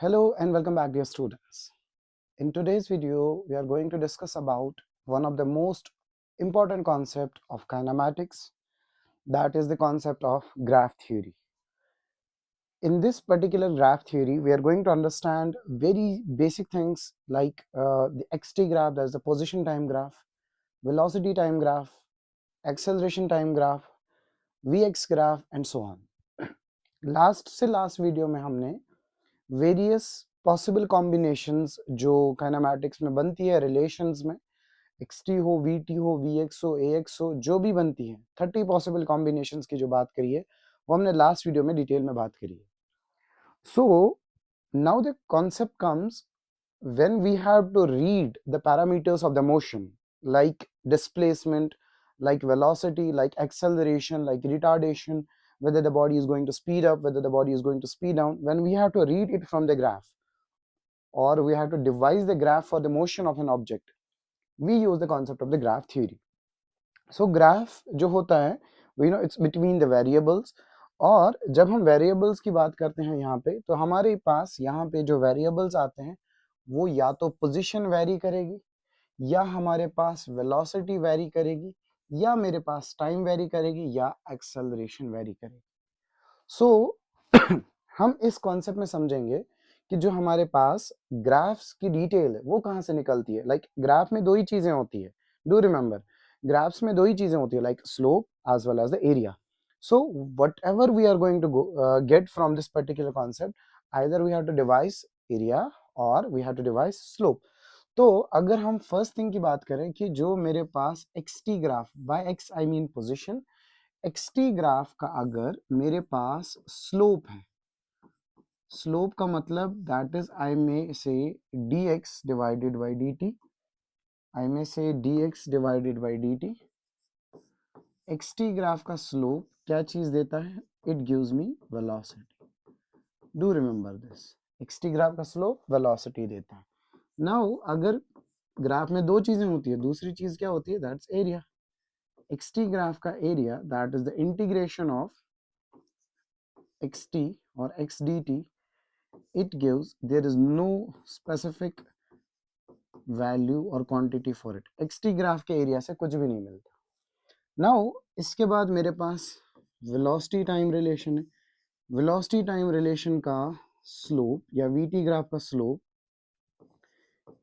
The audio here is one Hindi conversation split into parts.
Hello and welcome back, dear students. In today's video, we are going to discuss about one of the most important concept of kinematics, that is the concept of graph theory. In this particular graph theory, we are going to understand very basic things like the xt graph, that is the position time graph, velocity time graph, acceleration time graph, vx graph and so on. Last video में हमने वेरियस पॉसिबल कॉम्बिनेशंस जो काइनेमैटिक्स में बनती है रिलेशंस में, xt हो, vt हो, vx हो, ax हो, जो भी बनती है 30 पॉसिबल कॉम्बिनेशंस की जो बात करी है वो हमने लास्ट वीडियो में डिटेल में बात करी है. So now the concept comes when we have to read the parameters of the motion like displacement, like velocity, like acceleration, like retardation, whether the body is going to speed up, whether the body is going to speed down, when we have to read it from the graph or we have to devise the graph for the motion of an object, we use the concept of the graph theory. So graph जो होता है we know it's between the variables, और जब हम वेरिएबल्स की बात करते हैं यहाँ पे तो हमारे पास यहाँ पे जो वेरिएबल्स आते हैं वो या तो पोजीशन वेरी करेगी, या हमारे पास वेलोसिटी वेरी करेगी, या मेरे पास टाइम वेरी करेगी, या एक्सेलरेशन वेरी करेगी. सो हम इस कॉन्सेप्ट में समझेंगे कि जो हमारे पास ग्राफ्स की डिटेल है वो कहाँ से निकलती है. लाइक ग्राफ में दो ही चीजें होती है, डू रिमेंबर ग्राफ्स में दो ही चीजें होती है, like slope as well as the area. So whatever we are going to get from this particular concept, either we have to devise area और we have to devise slope. तो अगर हम फर्स्ट थिंग की बात करें कि जो मेरे पास xt graph, by x I mean position, xt graph का अगर मेरे पास स्लोप है, स्लोप का मतलब दैट इज आई मे से dx divided by dt, I may से dx divided by dt. xt graph का स्लोप क्या चीज देता है? It gives me velocity. Do remember this, xt graph का स्लोप वेलोसिटी देता है. नाउ अगर ग्राफ में दो चीजें होती है, दूसरी चीज क्या होती है? That's area. xt ग्राफ का area that is the integration of xt और x dt. it gives, there is no specific value or quantity for it. xt graph के एरिया से कुछ भी नहीं मिलता. नाउ इसके बाद मेरे पास वेलोसिटी टाइम रिलेशन है. वेलोसिटी टाइम रिलेशन का स्लोप या vt ग्राफ का स्लोप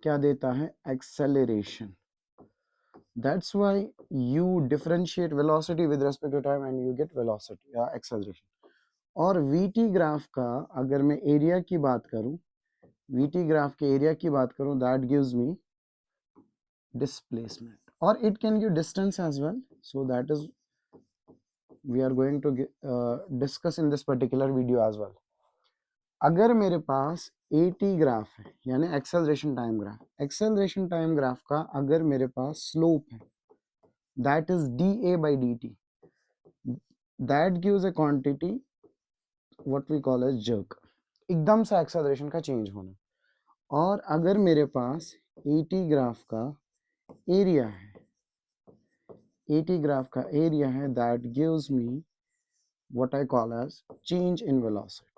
क्या देता है? Acceleration. That's why you differentiate velocity with respect to time and you get velocity या acceleration. और vt ग्राफ का अगर मैं एरिया की बात करूं, vt ग्राफ के एरिया की बात करूं, that gives me displacement, or it can give distance as well. So that is we are going to discuss in this particular video as well. अगर मेरे पास at ग्राफ है यानी acceleration time graph, acceleration time graph का अगर मेरे पास स्लोप है that is dA by dt, that gives a quantity what we call as jerk, एकदम से एक्सेलरेशन का चेंज होना. और अगर मेरे पास at ग्राफ का एरिया है, at ग्राफ का एरिया है, that gives me what I call as change in velocity.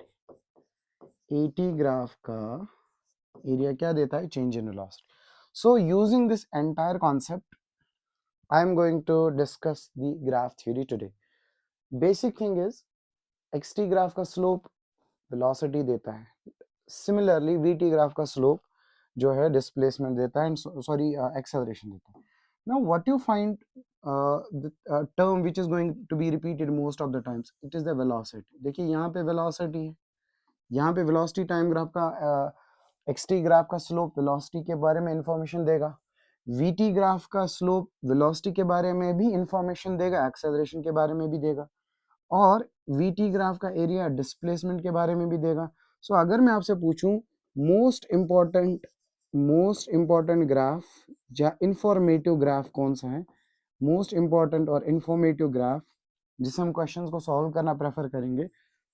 at graph का एरिया क्या देता है? Change in velocity. So using this entire concept, I am going to discuss the graph theory today. Basic thing is xt graph का स्लोप वेलोसिटी देता है, सिमिलरली vt ग्राफ का स्लोप जो है डिस्प्लेसमेंट देता है, सॉरी एक्सेलरेशन देता है. Now what you find the term which is going to be repeated most of the times, it is the velocity. देखिए यहाँ पे वेलोसिटी है, यहाँ पे वेलोसिटी टाइम ग्राफ का xt ग्राफ का स्लोप वेलोसिटी के बारे में इंफॉर्मेशन देगा, vt ग्राफ का स्लोप वेलोसिटी के बारे में भी इंफॉर्मेशन देगा, एक्सेलरेशन के बारे में भी देगा, और vt ग्राफ का एरिया डिस्प्लेसमेंट के बारे में भी देगा. सो अगर मैं आपसे पूछूं मोस्ट इंपॉर्टेंट ग्राफ या इंफॉर्मेटिव ग्राफ कौन सा है, मोस्ट इंपॉर्टेंट और इंफॉर्मेटिव ग्राफ जिसे हम क्वेश्चंस को सॉल्व करना प्रेफर करेंगे,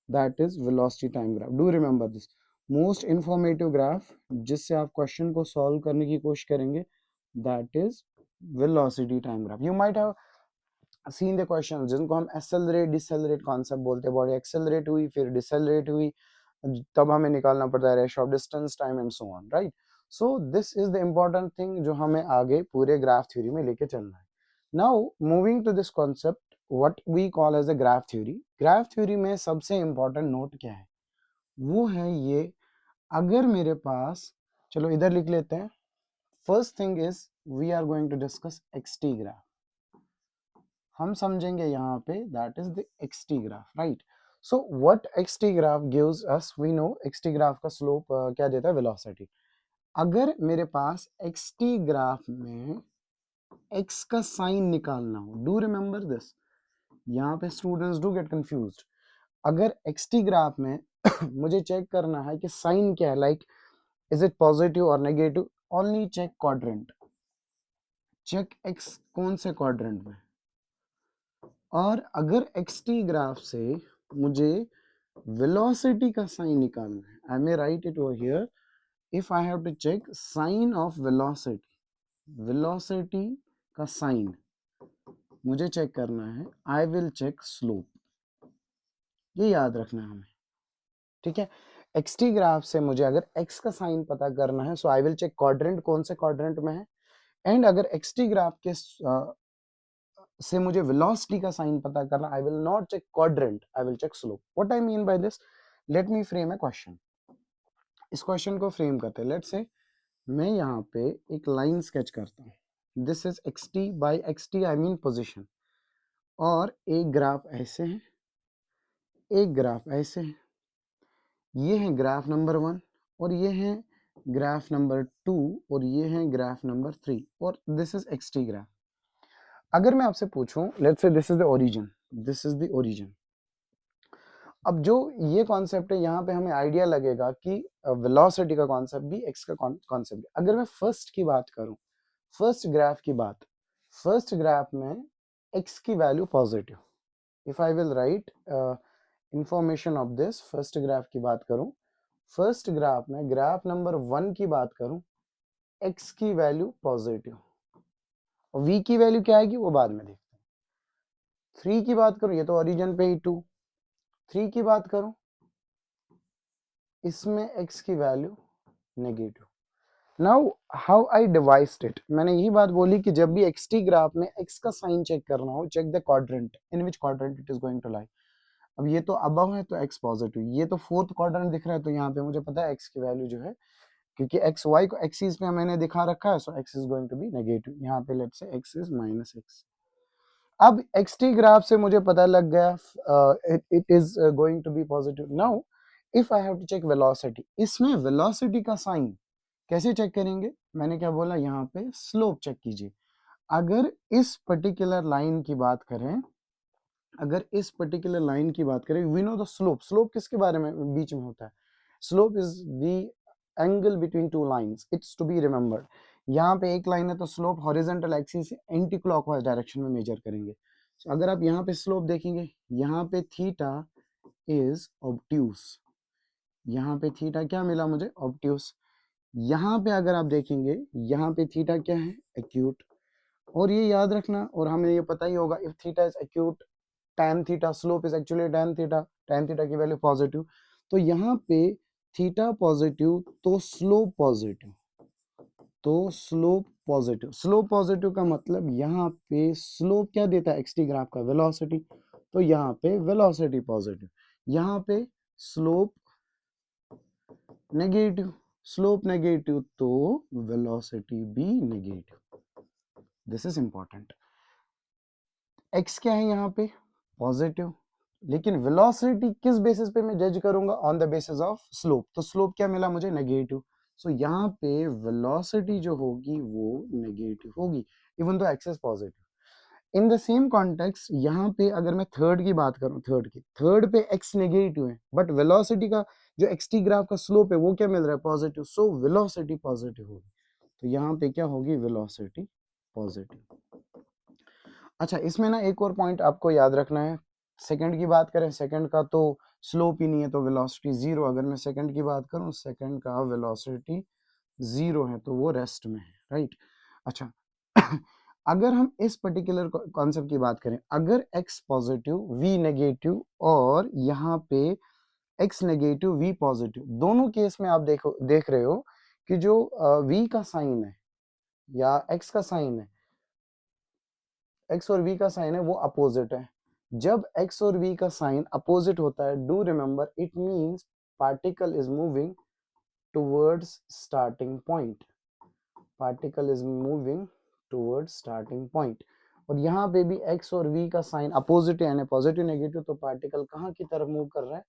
that is velocity time graph. Do remember this, most informative graph जिससे आप क्वेश्चन को सॉल्व करने की कोशिश करेंगे, that is velocity time graph. You might have seen the question जिनको हम एक्सेलरेट डिसेलरेट कॉन्सेप्ट बोलते हैं. बॉडी एक्सेलरेट हुई, फिर डिसेलरेट हुई, तब हमें निकालना पड़ता है ratio of distance, time and so on, right. So this is the important thing जो हमें आगे पूरे ग्राफ थ्योरी में लेके चलना है। Now moving to this concept what we call as a graph theory. Graph theory में सबसे इम्पोर्टेंट नोट क्या है, वो है ये, अगर मेरे पास, चलो इधर लिख लेते हैं, first thing is we are going to discuss XT graph. हम समझेंगे यहाँ पे that is the XT graph, right. So what XT graph gives us, we know XT graph का स्लोप क्या देता है, वेलोसिटी। अगर मेरे पास एक्सटी ग्राफ में एक्स का साइन निकालना हो, डू रिमेंबर दिस, यहाँ पे स्टूडेंट्स डू गेट कंफ्यूज्ड। अगर एक्सटी ग्राफ में मुझे चेक करना है कि साइन क्या है, लाइक इज इट पॉजिटिव और negative, only check quadrant, check x कौन से क्वाड्रेंट में। और अगर एक्सटी ग्राफ से मुझे वेलोसिटी का साइन निकालना है, I may write it over here, if I have to check sign of velocity, velocity का साइन मुझे चेक करना है, आई विल चेक स्लोप, ये याद रखना है हमें, ठीक है। एक्सटी ग्राफ से मुझे अगर एक्स का साइन पता करना है, so I will check quadrant कौन से क्वाड्रेंट में है, एंड अगर एक्सटी ग्राफ के से मुझे वेलोसिटी का साइन पता करना, I will not check quadrant, I will check slope. What I mean by this, let me frame a question. इस क्वेश्चन को फ्रेम करते हैं, लेट्स से मैं यहाँ पे एक लाइन स्केच करता हूँ, this is x T, by x T I mean position, और एक ग्राफ ऐसे है, एक ग्राफ ऐसे है, ये है ग्राफ नंबर 1 और ये है ग्राफ नंबर 2 और ये है ग्राफ नंबर 3 और this is x t graph. अगर मैं आपसे पूछूं, let's say this is the origin, this is the origin. अब जो ये कॉन्सेप्ट है, यहाँ पे हमें आइडिया लगेगा कि वेलोसिटी का कॉन्सेप्ट भी एक्स का कॉन्सेप्ट। अगर मैं फर्स्ट की बात करूं, फर्स्ट ग्राफ की बात, फर्स्ट ग्राफ में एक्स की value positive, if I will write information of this, first graph की बात करूं, फर्स्ट ग्राफ में ग्राफ नंबर 1 की बात करूं, एक्स की वैल्यू पॉजिटिव, और वी की वैल्यू क्या आएगी वो बाद में देखते हैं। 3 की बात करूं, ये तो ओरिजिन पे ही 2, 3 की बात करूं, इसमें x की value negative. Now how I devised it, मैंने यही बात बोली कि जब भी एक्स टी ग्राफ में x का साइन चेक करना हो, check the quadrant in which quadrant it is going to lie. अब ये तो अबव है तो x पॉजिटिव, ये तो फोर्थ क्वाड्रेंट दिख रहा है, तो यहाँ पे मुझे पता है x की वैल्यू जो है, क्योंकि एक्स वाई को एक्सिस पे मैंने दिखा रखा है, so x is going to be negative, यहाँ पे let's say x is -x। अब एक्स टी ग्राफ से मुझे पता लग गया it is going to be positive. Now if I have to check velocity, इसमें वेलोसिटी का साइन कैसे चेक करेंगे, मैंने क्या बोला, यहाँ पे स्लोप चेक कीजिए। अगर इस पर्टिकुलर लाइन की बात करें, अगर इस पर्टिकुलर लाइन की बात करें, we know the slope, slope किसके बारे में बीच में होता है, slope is the angle between two lines, it's to be remembered. यहाँ पे एक लाइन है तो स्लोप हॉरिजॉन्टल एक्सिस से एंटी क्लॉकवाइज डायरेक्शन में मेजर करेंगे। so, अगर आप यहाँ पे स्लोप देखेंगे, यहाँ पे थीटा इज ऑब्ट्यूस, यहाँ पे थीटा क्या मिला मुझे, ऑब्ट्यूस। यहाँ पे अगर आप देखेंगे, यहाँ पे थीटा क्या है, एक्यूट। और ये याद रखना, और हमें ये पता ही होगा, if theta is acute tan theta, slope is actually tan theta, tan theta की वैल्यू पॉजिटिव, तो यहाँ पे थीटा पॉजिटिव तो स्लोप पॉजिटिव, तो स्लोप पॉजिटिव, स्लोप पॉजिटिव का मतलब यहाँ पे स्लोप क्या देता है, एक्सटी ग्राफ का वेलोसिटी, तो यहाँ पे वेलोसिटी पॉजिटिव, यहाँ पे स्लोप नेगेटिव, स्लोप नेगेटिव तो वेलोसिटी भी negative, this is important. X क्या है यहाँ पे, पॉजिटिव, लेकिन वेलोसिटी किस बेसिस पे मैं जज करूंगा, on the basis of slope, तो स्लोप क्या मिला मुझे, नेगेटिव। सो यहाँ पे वेलोसिटी जो होगी वो नेगेटिव होगी, even though x is positive. In the same context यहाँ पे अगर मैं थर्ड की बात करूं, थर्ड की, थर्ड पे एक्स नेगेटिव है, बट वेलोसिटी का जो एक्स टी ग्राफ का स्लोप है वो क्या मिल रहा है, पॉजिटिव, सो वेलोसिटी पॉजिटिव होगी, तो यहाँ पे क्या होगी, वेलोसिटी पॉजिटिव। अच्छा, इसमें ना एक और पॉइंट आपको याद रखना है, सेकंड की बात करें, सेकंड का तो स्लोप ही नहीं है तो वेलोसिटी जीरो, अगर मैं सेकंड की बात करूं, सेकंड का वेलोसिटी जीरो है तो वो रेस्ट में है, राइट। अच्छा अगर हम इस पर्टिकुलर कॉन्सेप्ट की बात करें, अगर x पॉजिटिव v नेगेटिव और यहाँ पे x नेगेटिव v पॉजिटिव, दोनों केस में आप देख रहे हो कि जो v का साइन है या x का साइन है, x और v का साइन है वो अपोजिट है। जब x और v का साइन अपोजिट होता है, do remember it means particle is moving towards starting point, particle is moving towards starting point. और यहाँ पे भी x और v का साइन अपोजिट है यानी पॉजिटिव नेगेटिव, तो पार्टिकल कहाँ की तरफ मूव कर रहा है,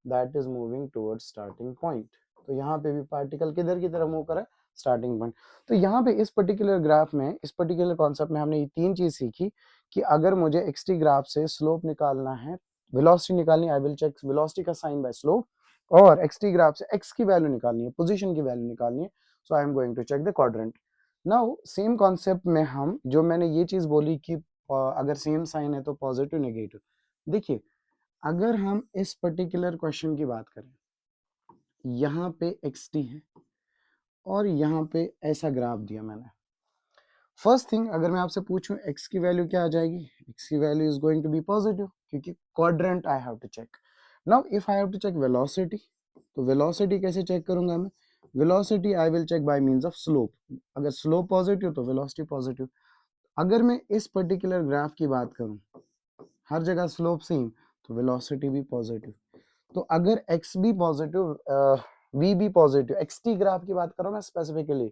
that is moving towards starting point. तो यहाँ पे भी पार्टिकल किधर की तरफ मूव कर रहा है, स्टार्टिंग पॉइंट। तो यहाँ पे इस पर्टिकुलर ग्राफ में, इस पर्टिकुलर कॉन्सेप्ट में हमने ये तीन चीज सीखी कि अगर मुझे एक्सटी ग्राफ से स्लोप निकालना है, वेलोसिटी निकालनी, आई विल चेक वेलोसिटी का साइन बाय स्लोप, और एक्सटी ग्राफ से एक्स की वैल्यू निकालनी है, पोजीशन की वैल्यू निकालनी है, so I am going to check the quadrant. Now same concept में हम जो मैंने ये चीज बोली कि अगर सेम साइन है तो पॉजिटिव नेगेटिव, देखिए अगर हम इस पर्टिकुलर क्वेश्चन की बात करें, यहाँ पे xt है और यहाँ पे ऐसा ग्राफ दिया मैंने। फर्स्ट थिंग अगर मैं आपसे पूछूं x की वैल्यू क्या आ जाएगी, x की value is going to be positive क्योंकि quadrant I have to check. Now if I have to check velocity, तो वेलोसिटी कैसे चेक करूंगा मैं, velocity I will check by means of slope, अगर स्लोप पॉजिटिव तो वेलोसिटी पॉजिटिव। अगर मैं इस पर्टिकुलर ग्राफ की बात करूं, हर जगह स्लोप सेम, तो वेलोसिटी भी पॉजिटिव। तो अगर x भी पॉजिटिव, v भी पॉजिटिव, xt ग्राफ की बात कर रहा हूं मैं स्पेसिफिकली,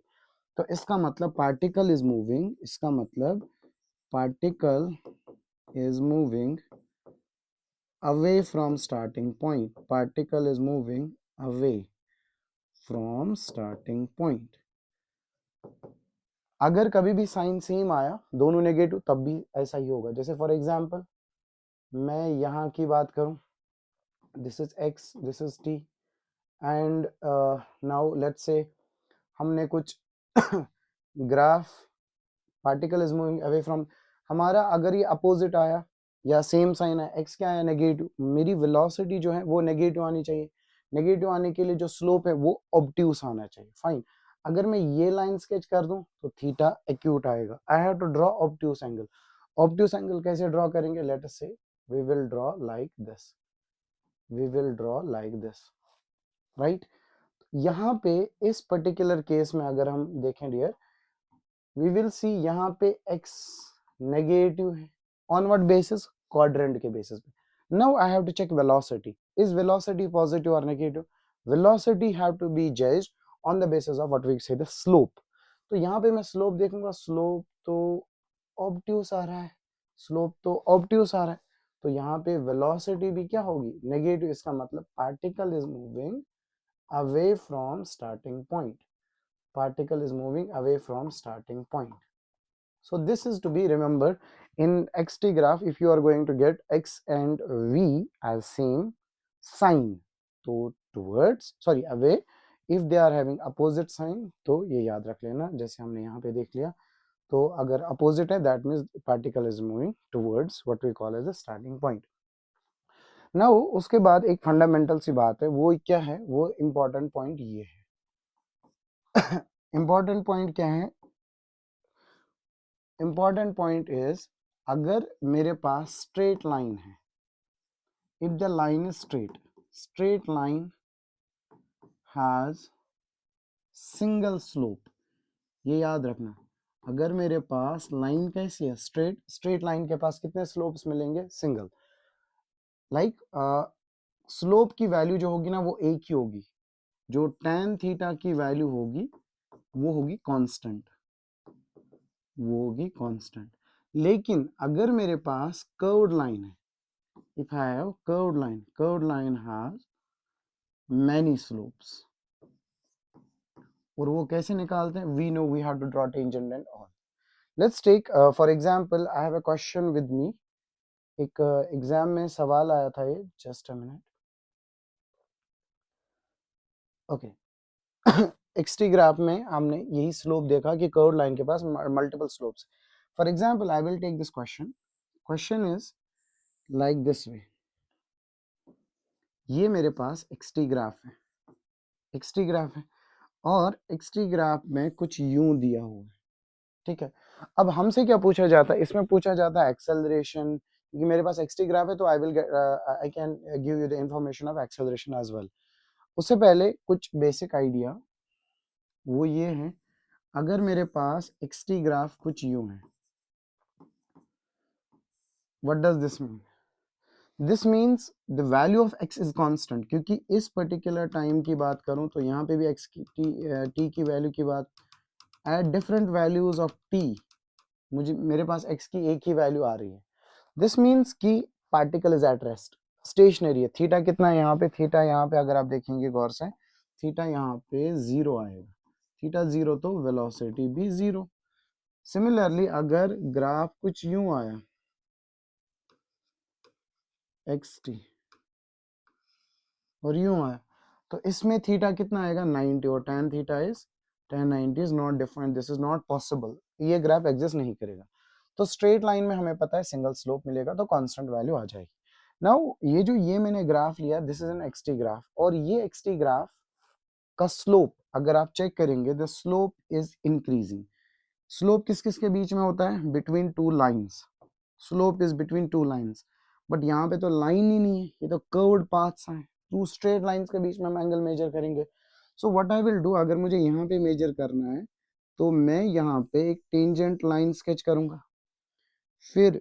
तो इसका मतलब पार्टिकल इज मूविंग, इसका मतलब particle is moving away from starting point, particle is moving away from starting point. अगर कभी भी साइन सेम आया, दोनों नेगेटिव, तब भी ऐसा ही होगा। जैसे फॉर एग्जांपल मैं यहाँ की बात करूं, this is x, this is t, and now let's say हमने कुछ graph, particle is moving away from, हमारा अगर ये अपोजिट आया या सेम साइन है, x क्या है नेगेटिव, मेरी वेलोसिटी जो है वो नेगेटिव आनी चाहिए। नेगेटिव आने के लिए जो स्लोप है वो ऑब्ट्यूस आना चाहिए, फाइन। अगर मैं ये लाइन स्केच कर दूं तो थीटा एक्यूट आएगा, I have to draw obtuse angle. Obtuse angle कैसे ड्रॉ करेंगे, let us say we will draw like this, we will draw like this, right. यहाँ पे इस पर्टिकुलर केस में अगर हम देखें डियर, वी विल सी यहाँ पे x नेगेटिव है, ऑन व्हाट बेसिस, क्वाड्रेंट के बेसिस पे। Now I have to check velocity, is velocity positive और negative, velocity have to be judged on the basis of what we say the slope. तो यहाँ पे मैं स्लोप देखूंगा, स्लोप तो ऑब्ट्यूस आ रहा है, स्लोप तो ऑब्ट्यूस आ रहा है, तो यहाँ पे वेलोसिटी भी क्या होगी, नेगेटिव। इसका मतलब particle is moving away from starting point, particle is moving away from starting point. So this is to be remembered in xt graph. If you are going to get x and v as same sign, तो towards, sorry, away, if they are having opposite sign, तो ये याद रख लेना, जैसे हमने यहाँ पे देख लिया, तो अगर opposite है that means particle is moving towards what we call as the starting point. Now उसके बाद एक फंडामेंटल सी बात है, वो क्या है, वो इम्पोर्टेंट पॉइंट ये है। इम्पोर्टेंट पॉइंट क्या है, इम्पोर्टेंट पॉइंट इज अगर मेरे पास स्ट्रेट लाइन है, if the line is straight, straight line has single slope, ये याद रखना। अगर मेरे पास लाइन कैसी है, स्ट्रेट, स्ट्रेट लाइन के पास कितने स्लोप्स मिलेंगे, सिंगल। लाइक स्लोप की वैल्यू जो होगी ना वो एक ही होगी, जो tan थीटा की वैल्यू होगी वो होगी कांस्टेंट, वो होगी कांस्टेंट। लेकिन अगर मेरे पास कर्व्ड लाइन है, if I have curved line, curved line has many slopes, और वो कैसे निकालते हैं, we know we have to draw tangent and all. Let's take for example, I have a question with me, एक एग्जाम में सवाल आया था ये, just a minute, okay. XT graph में हमने यही स्लोप देखा कि कर्व्ड लाइन के पास multiple slopes. For example I will take this question, question is like this way, ये मेरे पास एक्सटी ग्राफ है, एक्सटी ग्राफ है, और एक्सटी ग्राफ में कुछ यूं दिया हुआ है, ठीक है। अब हमसे क्या पूछा जाता है, इसमें पूछा जाता है एक्सेलरेशन क्योंकि मेरे पास xt ग्राफ है तो I can give you the information of acceleration as well. उससे पहले कुछ बेसिक आइडिया वो ये है, अगर मेरे पास xt ग्राफ कुछ यूं है, what does this mean? This means the value of x is constant, क्योंकि इस पर्टिकुलर टाइम की बात करूं तो यहाँ पे भी x की t की वैल्यू की बात, at different values of t मेरे पास x की एक ही वैल्यू आ रही है। दिस मीन्स कि particle is at rest, stationary है। थीटा कितना है यहाँ पे? थीटा यहाँ पे अगर आप देखेंगे गौर से, थीटा यहाँ पे 0 आएगा। थीटा 0 तो वेलोसिटी भी 0। सिमिलरली अगर ग्राफ कुछ यूं आया xt और यूं आया, तो इसमें थीटा कितना आएगा? 90, और tan theta is tan 90 is not different, this is not possible, ये ग्राफ एग्जिस्ट नहीं करेगा। तो स्ट्रेट लाइन में हमें पता है सिंगल स्लोप मिलेगा, तो कांस्टेंट वैल्यू आ जाएगी। नाउ ये मैंने ग्राफ लिया, this is an xt graph, और ये xt ग्राफ का स्लोप अगर आप चेक करेंगे, the slope is increasing. Slope किस किस के बीच में होता है? Between two lines. Slope is between two lines, but यहाँ पे तो लाइन ही नहीं है, ये तो कर्व्ड पाथ्स हैं। टू स्ट्रेट लाइंस के बीच में हम एंगल मेजर करेंगे। सो व्हाट आई विल डू, अगर मुझे यहाँ पे मेजर करना है तो मैं यहाँ पे एक टेंजेंट लाइन स्केच करूंगा, फिर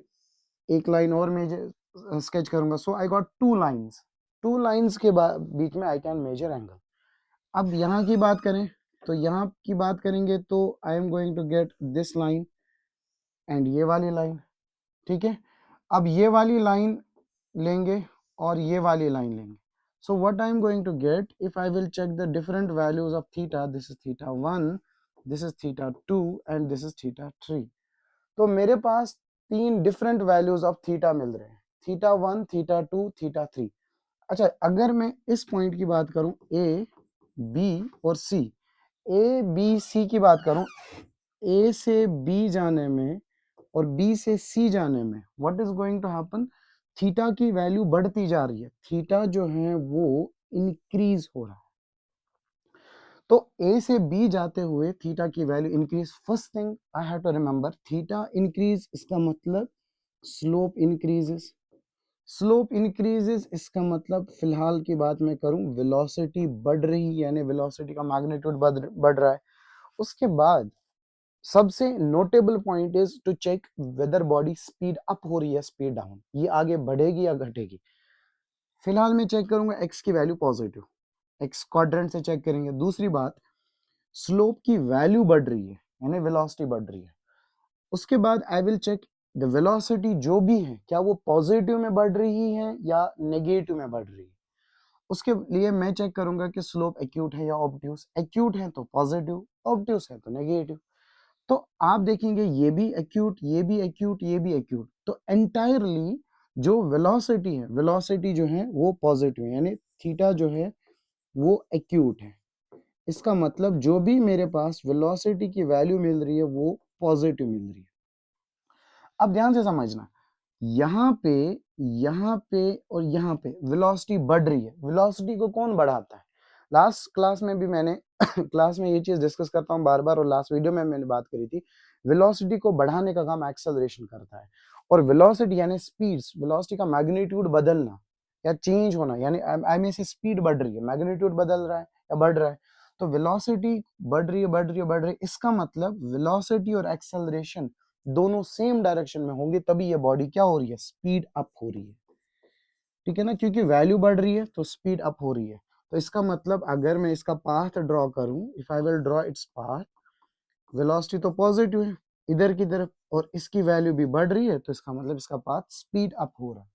एक लाइन और मेजर स्केच करूंगा। So I got two lines, two lines के बीच में आई कैन मेजर एंगल। अब यहाँ की बात करें तो यहाँ की बात करेंगे तो I am going to get this line and ये वाली लाइन, ठीक है। अब ये वाली लाइन लेंगे और ये वाली लाइन लेंगे। So what I am going to get, if I will check the different values of theta, this is theta 1, this is theta 2 and this is theta 3। तो मेरे पास तीन डिफरेंट वैल्यूज ऑफ थीटा मिल रहे हैं, थीटा 1, थीटा 2, थीटा 3। अच्छा, अगर मैं इस पॉइंट की बात करूं, ए बी और सी, ए बी सी की बात करूं, ए से बी जाने में और बी से सी जाने में what is going to happen, theta की वैल्यू बढ़ती जा रही है, थीटा जो है वो इंक्रीज हो रहा है। तो ए से बी जाते हुए थीटा की value increase. First thing I have to remember, theta increase इसका मतलब स्लोप इंक्रीजेस। स्लोप इंक्रीजेस इसका मतलब, फिलहाल की बात मैं करूं, वेलोसिटी बढ़ रही, यानी वेलोसिटी का मैग्नीट्यूड बढ़ रहा है। उसके बाद सबसे notable point is to check whether body speed up हो रही है, स्पीड डाउन, ये आगे बढ़ेगी या घटेगी। फिलहाल मैं चेक करूंगा एक्स की वैल्यू पॉजिटिव, एक्स क्वाड्रेंट से चेक करेंगे। दूसरी बात, स्लोप की वैल्यू बढ़ रही है यानी वेलोसिटी बढ़ रही है। उसके बाद I will check the velocity जो भी है, क्या वो पॉजिटिव में बढ़ रही है या नेगेटिव में बढ़ रही है। उसके लिए मैं चेक करूंगा कि स्लोप एक्यूट है या ऑब्ट्यूस, एक्यूट है तो पॉजिटिव, ऑब्ट्यूस है तो नेगेटिव। तो आप देखेंगे ये भी एक्यूट, ये भी एक्यूट, ये भी एक्यूट, तो एंटायरली जो वेलोसिटी है, वेलोसिटी जो है वो पॉजिटिव है, यानी थीटा जो है वो एक्यूट है। इसका मतलब जो भी मेरे पास वेलोसिटी की वैल्यू मिल रही है वो पॉजिटिव मिल रही है। अब ध्यान से समझना, यहाँ पे, यहाँ पे और यहाँ पे वेलोसिटी बढ़ रही है। वेलोसिटी को कौन बढ़ाता है? लास्ट क्लास में भी मैंने क्लास में ये चीज डिस्कस करता हूँ बार बार, और लास्ट वीडियो में मैंने बात करी थी, वेलोसिटी को बढ़ाने का काम एक्सेलरेशन करता है। और वेलोसिटी यानी स्पीड्स, वेलोसिटी का मैग्नीट्यूड बदलना या चेंज होना, यानी आई में से स्पीड बढ़ रही है, मैग्नीट्यूड बदल रहा है या बढ़ रहा है। तो वेलोसिटी बढ़ रही है, बढ़ रही है, बढ़ रही है, इसका मतलब वेलोसिटी और एक्सेलरेशन दोनों सेम डायरेक्शन में होंगे, तभी ये बॉडी क्या हो रही है, स्पीड अप हो रही है, ठीक है ना। क्योंकि वैल्यू बढ़ रही है तो स्पीड अप हो रही है। तो इसका मतलब अगर मैं इसका पाथ ड्रॉ करूं, if I will draw its path, velocity तो पॉजिटिव है इधर की तरफ और इसकी वैल्यू भी बढ़ रही है, तो इसका मतलब इसका पाथ स्पीड अप हो रहा है।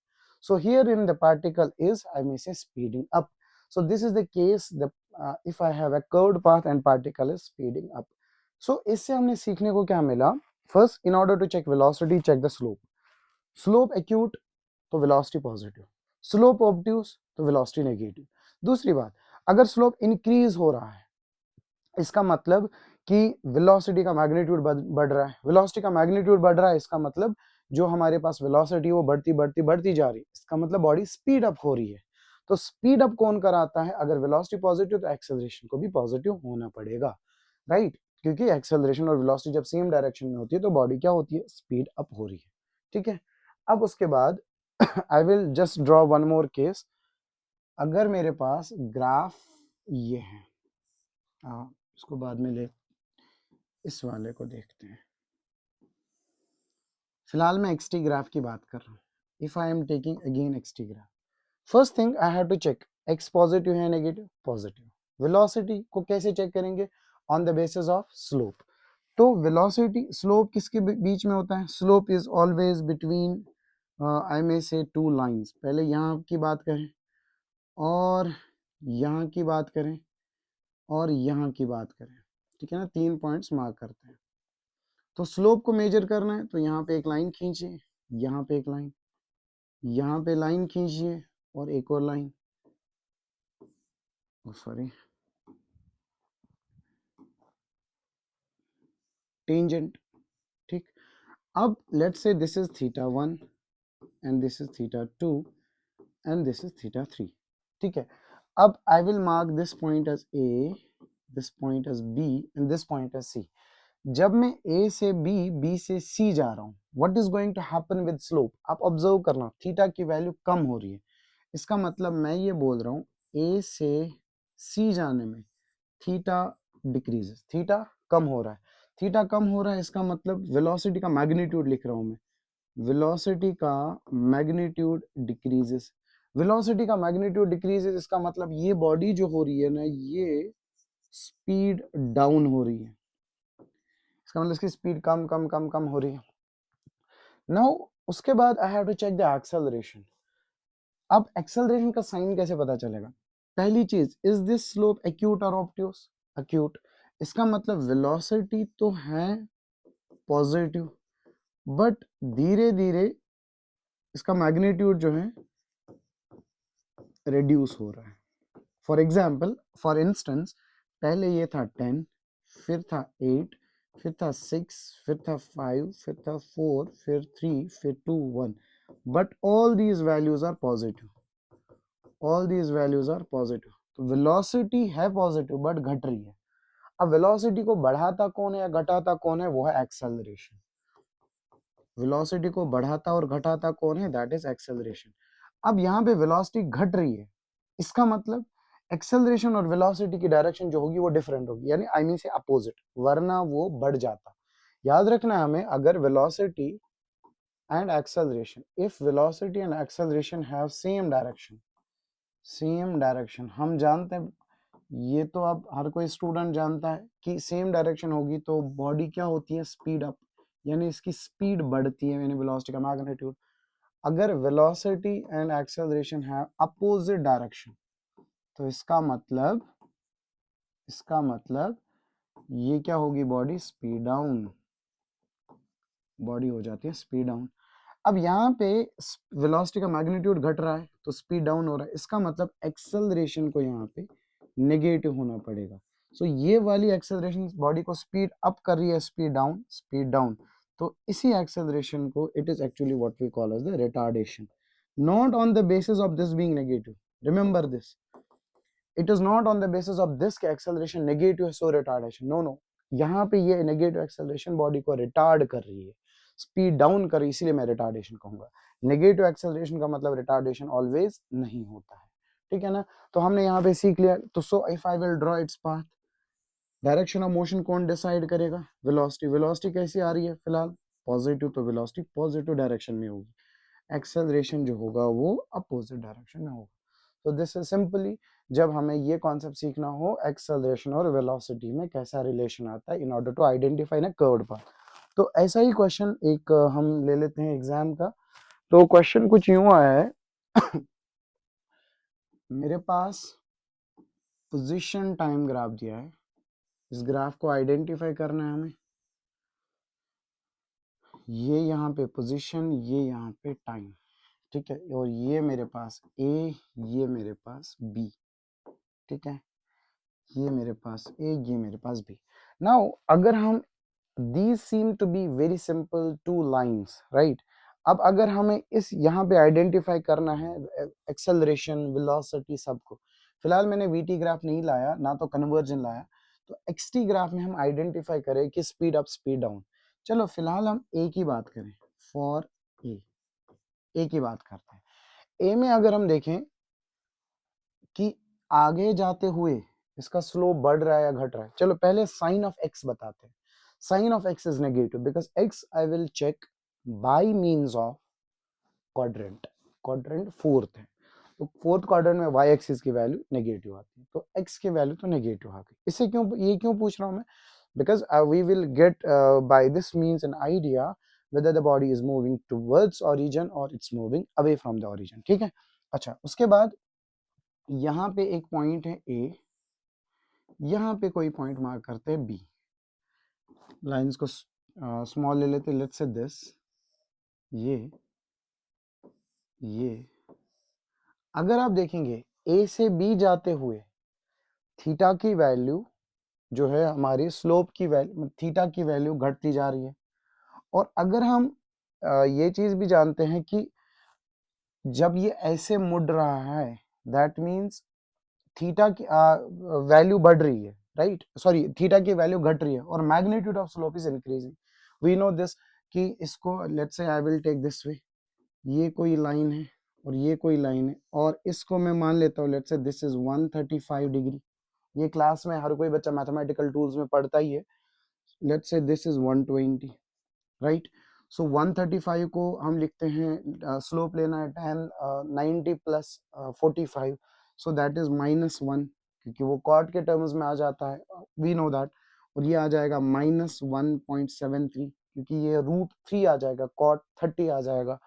So here in the particle is, I may say, speeding up. So this is the case, the if I have a curved path and particle is speeding up. So इससे हमने सीखने को क्या मिला? First, in order to check velocity, check the slope. Slope acute तो वेलोसिटी पॉजिटिव, स्लोप ऑब्ट्यूस तो वेलोसिटी नेगेटिव। दूसरी बात, अगर स्लोप इंक्रीज हो रहा है, इसका मतलब कि वेलोसिटी का मैग्नीट्यूड बढ़ रहा है। वेलोसिटी का मैग्नीट्यूड बढ़ रहा है, इसका मतलब जो हमारे पास वेलोसिटी वो बढ़ती बढ़ती बढ़ती जा रही है, इसका मतलब बॉडी स्पीड अप हो रही है। तो स्पीड अप कौन कराता है? अगर वेलोसिटी पॉजिटिव तो एक्सेलरेशन को भी पॉजिटिव होना पड़ेगा, राइट? क्योंकि एक्सेलरेशन और वेलोसिटी जब सेम डायरेक्शन में होती है तो बॉडी क्या होती है, स्पीड अप हो रही है, ठीक है। अब उसके बाद I will just draw one more case. अगर मेरे पास ग्राफ ये है, इसको बाद में ले, इस वाले को देखते हैं। फिलहाल मैं एक्सटी ग्राफ की बात कर रहा हूँ। If I am taking again XT graph, first thing I have to check X positive है नेगेटिव, पॉजिटिव। वेलोसिटी को कैसे चेक करेंगे? On the basis of slope. तो वेलोसिटी स्लोप किसके बीच में होता है? Slope is always between I may say two lines. पहले यहाँ की बात करें और यहाँ की बात करें और यहाँ की बात करें, ठीक है ना, 3 पॉइंट्स मार्क करते हैं। तो स्लोप को मेजर करना है तो यहाँ पे एक लाइन खींचिए, यहाँ पे एक लाइन, यहाँ पे लाइन खींचिए और एक और लाइन, सॉरी टेंजेंट, ठीक। अब let's say this is theta 1 and this is theta 2 and this is theta 3, ठीक है। अब I will mark this point as A, this point as B and this point as C. जब मैं ए से बी, बी से सी जा रहा हूं, what is going to happen with slope? आप ऑब्जर्व करना, थीटा की वैल्यू कम हो रही है। इसका मतलब मैं ये बोल रहा हूं ए से सी जाने में थीटा डिक्रीजेस, थीटा कम हो रहा है। थीटा कम हो रहा है इसका मतलब वेलोसिटी का मैग्नीट्यूड लिख रहा हूं मैं, वेलोसिटी का मैग्नीट्यूड डिक्रीजेस। वेलोसिटी का मैग्नीट्यूड डिक्रीजेस इसका मतलब ये बॉडी जो हो रही है ना, ये स्पीड डाउन हो रही है। इसका मतलब इसकी स्पीड कम कम कम कम हो रही है। नाउ उसके बाद I have to check the acceleration. अब एक्सेलरेशन का साइन कैसे पता चलेगा? पहली चीज, इज दिस स्लोप एक्यूट और ऑब्ट्यूस? एक्यूट, इसका मतलब वेलोसिटी तो है पॉजिटिव, बट धीरे धीरे इसका मैग्नीट्यूड जो है रिड्यूस हो रहा है। फॉर एग्जाम्पल, फॉर इंस्टेंस, पहले ये था 10, फिर था 8, फिर था 6, फिर था 5, फिर था 4, फिर 3, फिर 2, 1, but all these values are positive, all these values are positive. तो वेलोसिटी है पॉजिटिव बट घट रही है। अब वेलोसिटी को बढ़ाता कौन है या घटाता कौन है? वो है एक्सेलरेशन। वेलोसिटी को बढ़ाता और घटाता कौन है? That is acceleration. अब यहाँ पे वेलोसिटी घट रही है, इसका मतलब एक्सेलरेशन और वेलोसिटी की डायरेक्शन जो होगी वो डिफरेंट होगी, यानी आई मीन से अपोजिट, वरना वो बढ़ जाता। याद रखना हमें, अगर velocity and acceleration, if velocity and acceleration have same direction, same direction, हम जानते हैं ये तो अब हर कोई स्टूडेंट जानता है कि सेम डायरेक्शन होगी तो बॉडी क्या होती है? स्पीड अप, यानी इसकी स्पीड बढ़ती है, यानी वेलोसिटी का मैग्नीट्यूड। अगर वेलोसिटी एंड एक्सेलरेशन है अपोजिट डायरेक्शन, तो इसका मतलब ये क्या होगी? बॉडी स्पीड डाउन, बॉडी हो जाती है स्पीड डाउन। अब यहाँ पे वेलोसिटी का मैग्नीट्यूड घट रहा है तो स्पीड डाउन हो रहा है, इसका मतलब एक्सेलरेशन को यहाँ पे नेगेटिव होना पड़ेगा। सो ये वाली एक्सेलरेशन बॉडी को स्पीड अप कर रही है, स्पीड डाउन, स्पीड डाउन। तो इसी एक्सेलरेशन को it is actually what we call as the retardation, not on the basis of this being negative. Remember this, it is not on the basis of this के एक्सेलरेशन नेगेटिव है सो रिटार्डेशन, नो नो। यहाँ पे ये नेगेटिव एक्सेलरेशन बॉडी को रिटार्ड कर रही है, स्पीड डाउन कर रही है, इसीलिए मैं रिटार्डेशन कहूंगा। नेगेटिव एक्सेलरेशन का मतलब रिटार्डेशन ऑलवेज नहीं होता है, ठीक है ना। तो हमने यहाँ पे सीख लिया। तो so if I will draw its path, direction of motion कौन डिसाइड करेगा? वेलोसिटी। वेलोसिटी कैसी आ रही है फिलहाल? पॉजिटिव, तो वेलोसिटी पॉजिटिव डायरेक्शन में होगी। एक्सेलरेशन जो होगा वो अपोजिट डायरेक्शन में होगा। तो दिस इज सिंपली, जब हमें ये कॉन्सेप्ट सीखना हो एक्सेलरेशन और वेलोसिटी में कैसा रिलेशन आता है, इन ऑर्डर टू आइडेंटिफाई ना कर्व्ड पाथ। तो ऐसा ही क्वेश्चन एक हम ले लेते हैं एग्जाम का। तो क्वेश्चन कुछ यूं आया है मेरे पास पोजीशन टाइम ग्राफ दिया है, इस ग्राफ को आइडेंटिफाई करना है हमें। ये यहाँ पे पोजीशन, ये यहाँ पे टाइम, ठीक है। और ये मेरे पास ए, ये मेरे पास बी, ठीक है। ये मेरे पास ए, ये मेरे पास बी। नाउ अगर हम these seem to be very simple two lines, right? अब अगर हमें इस यहाँ पे आइडेंटिफाई करना है एक्सेलरेशन, वेलोसिटी, सबको, फिलहाल मैंने वीटी ग्राफ नहीं लाया ना तो कन्वर्जन लाया, तो एक्सटी ग्राफ में हम आइडेंटिफाई करें कि स्पीड अप स्पीड डाउन। चलो फिलहाल हम ए की बात करें, फॉर ए, ए की बात करते हैं। ए में अगर हम देखें कि आगे जाते हुए इसका स्लोप बढ़ रहा है या घट रहा है, चलो पहले साइन ऑफ एक्स बताते हैं। Sign of x is negative because x I will check by means of quadrant. Quadrant fourth है, तो फोर्थ क्वाड्रेंट में वाई एक्सिस की वैल्यू नेगेटिव आती है, तो एक्स की वैल्यू तो नेगेटिव आ गई। इससे ये क्यों पूछ रहा हूं मैं, because we will get by this means an idea whether the body is moving towards origin or it's moving away from the origin। ठीक है, अच्छा उसके बाद यहाँ पे एक पॉइंट है ए, यहाँ पे कोई पॉइंट मार्क करते हैं बी। लाइंस को स्मॉल ले लेते, लेट्स से दिस, ये अगर आप देखेंगे ए से बी जाते हुए थीटा की वैल्यू जो है हमारी स्लोप की वैल्यू, थीटा की वैल्यू घटती जा रही है। और अगर हम ये चीज भी जानते हैं कि जब ये ऐसे मुड़ रहा है दैट मीन्स थीटा की वैल्यू बढ़ रही है, राइट, सॉरी थीटा की वैल्यू घट रही है और magnitude of slope is increasing. We know this कि इसको let's say I will take this way, ये कोई लाइन है और ये कोई लाइन है और इसको मैं मान लेता हूँ let's say this is 135 degree. ये क्लास में हर कोई बच्चा मैथमेटिकल टूल्स में पढ़ता ही है। Let's say this is 120, right. सो 135 को हम लिखते हैं, स्लोप लेना है 10 90 प्लस 45, सो दैट इज -1 क्योंकि वो कॉट के टर्म्स में आ जाता है, वी नो दैट। और ये आ जाएगा -1.73 क्योंकि ये √3 आ जाएगा, कॉट 30 आ जाएगा,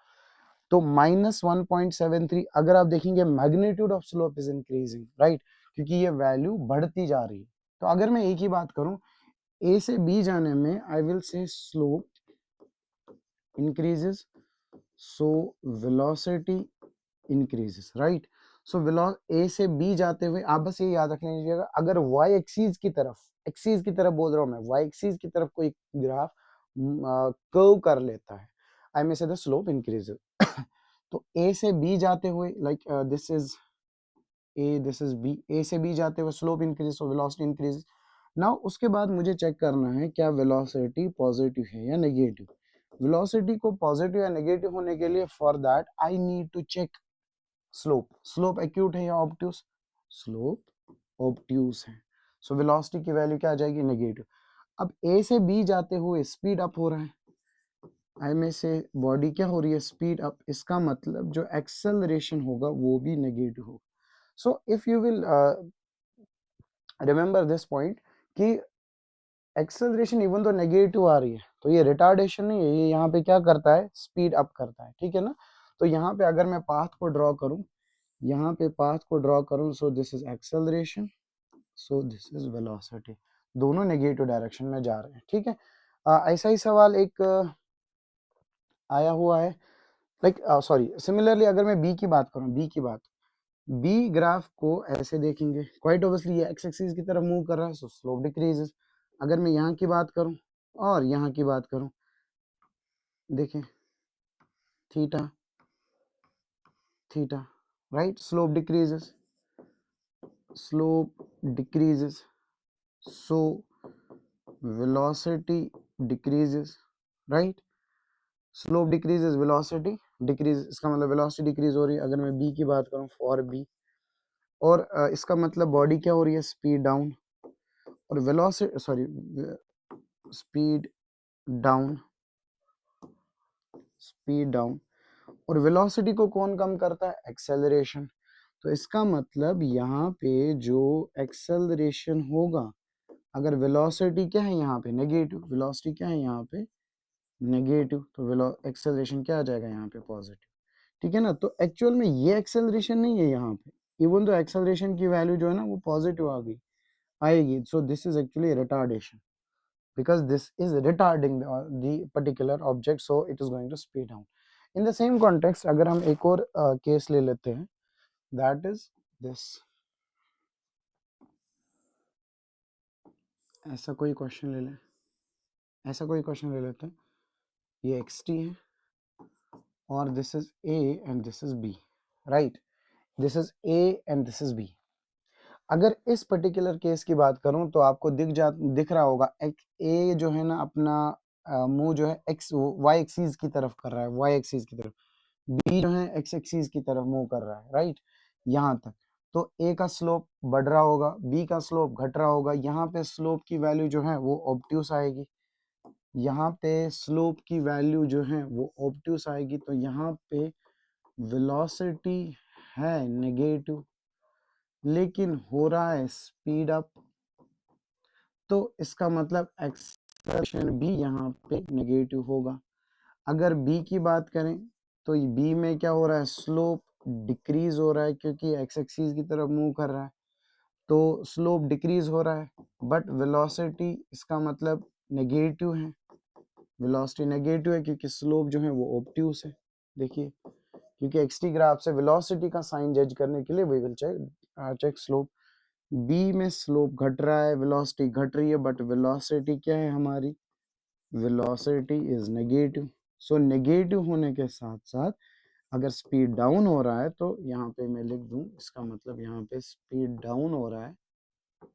तो -1.73। अगर आप देखेंगे magnitude of slope is increasing, right, क्योंकि ये वैल्यू बढ़ती जा रही है। तो अगर मैं एक ही बात करूं, ए से बी जाने में आई विल से slope increases, so velocity increases, right। so a से b जाते हुए आप बस ये याद रख लीजिएगा, अगर y एक्सीस की तरफ बोल रहा हूं मैं, y एक्सीस की तरफ कोई ग्राफ कर्व कर लेता है, आई में से द स्लोप इंक्रीजेस। तो a से b जाते हुए like this is a, this is b, a से b जाते हुए slope increase, so velocity increase. Now उसके बाद मुझे चेक करना है क्या वेलोसिटी पॉजिटिव है या नेगेटिव। वेलोसिटी को पॉजिटिव या नेगेटिव होने के लिए for that I need to check slope. Slope acute है या ऑब्ट्यूस, स्लोप ऑब्ट्यूस है, सो वेलोसिटी की वैल्यू क्या आ जाएगी, नेगेटिव। अब ए से बी जाते हुए स्पीड अप हो रहा है, आई में से बॉडी क्या हो रही है, स्पीड अप, इसका मतलब जो एक्सेलरेशन होगा वो भी नेगेटिव होगा। So if you will remember this point कि एक्सेलरेशन इवन तो नेगेटिव आ रही है तो ये रिटार्डेशन नहीं है, ये यहाँ पे क्या करता है, स्पीड अप करता है, ठीक है ना। तो यहाँ पे अगर मैं पाथ को ड्रॉ करूँ, यहाँ पे पाथ को ड्रॉ करूँ, सो this is acceleration, so this is velocity, दोनों नेगेटिव डायरेक्शन में जा रहे हैं, ठीक है। ऐसा ही सवाल एक आया हुआ है, लाइक सॉरी सिमिलरली अगर मैं बी की बात करूँ, बी ग्राफ को ऐसे देखेंगे, क्वाइट ऑब्वियसली ये एक्स एक्सिस की तरफ मूव कर रहा है, सो स्लोप डिक्रीजेस। अगर मैं यहाँ की बात करूं और यहाँ की बात करूं, देखें theta theta, right, slope decreases, so velocity decreases, right, slope decreases velocity decrease, इसका मतलब वेलोसिटी डिक्रीज हो रही है। अगर मैं बी की बात करूं फॉर बी, और इसका मतलब बॉडी क्या हो रही है, स्पीड डाउन, और वेलोसिटी सॉरी स्पीड डाउन, और वेलोसिटी को कौन कम करता है, एक्सेलरेशन। तो इसका मतलब यहाँ पे जो एक्सेलरेशन होगा, अगर वेलोसिटी क्या है यहाँ पे नेगेटिव, वेलोसिटी क्या है यहाँ पे नेगेटिव, तो एक्सेलरेशन क्या आ जाएगा यहाँ पे पॉजिटिव, ठीक है ना। तो एक्चुअल में ये एक्सेलरेशन नहीं है यहाँ पे, इवन तो एक्सेलरेशन की वैल्यू जो है ना वो पॉजिटिव आ गई आएगी, सो this is actually retardation because this is retarding the particular object, so it is going to speed down। in the same context अगर हम एक और केस ले लेते हैं, that is this, ऐसा कोई क्वेश्चन ले लेते हैं, ये xt है और this is a and this is b, right, this is a and this is b। अगर इस पर्टिकुलर केस की बात करूं तो आपको दिख रहा होगा a जो है ना अपना मुंह जो है x y एक्सिस की तरफ कर रहा है, y एक्सिस की तरफ, बी जो है एक्स एक्सिस की तरफ मूव कर रहा है, राइट, यहाँ तक। तो ए का स्लोप बढ़ रहा होगा, बी का स्लोप घट रहा होगा। यहाँ पे स्लोप की वैल्यू जो है वो ऑब्ट्यूस आएगी, यहाँ पे स्लोप की वैल्यू जो है वो ऑब्ट्यूस आएगी। तो यहाँ पे वेलोसिटी है नेगेटिव, लेकिन हो रहा है स्पीड अप, तो इसका मतलब एक्सेलरेशन भी यहाँ पे नेगेटिव होगा। अगर बी की बात करें तो बी में क्या हो रहा है, स्लोप डिक्रीज हो रहा है, क्योंकि एक्स एक्सिस की तरफ मूव कर रहा है, तो स्लोप डिक्रीज हो रहा है। बट वेलोसिटी इसका मतलब नेगेटिव है, वेलोसिटी नेगेटिव है क्योंकि स्लोप जो है वो ऑब्ट्यूस है। देखिए, क्योंकि एक्सटी ग्राफ से वेलोसिटी का साइन जज करने के लिए we will check slope. B में स्लोप घट रहा है, वेलोसिटी घट रही है, बट वेलोसिटी क्या है हमारी, velocity is negative. So negative होने के साथ साथ अगर स्पीड डाउन हो रहा है तो यहाँ पे मैं लिख दूं, इसका मतलब यहाँ पे स्पीड डाउन हो रहा है,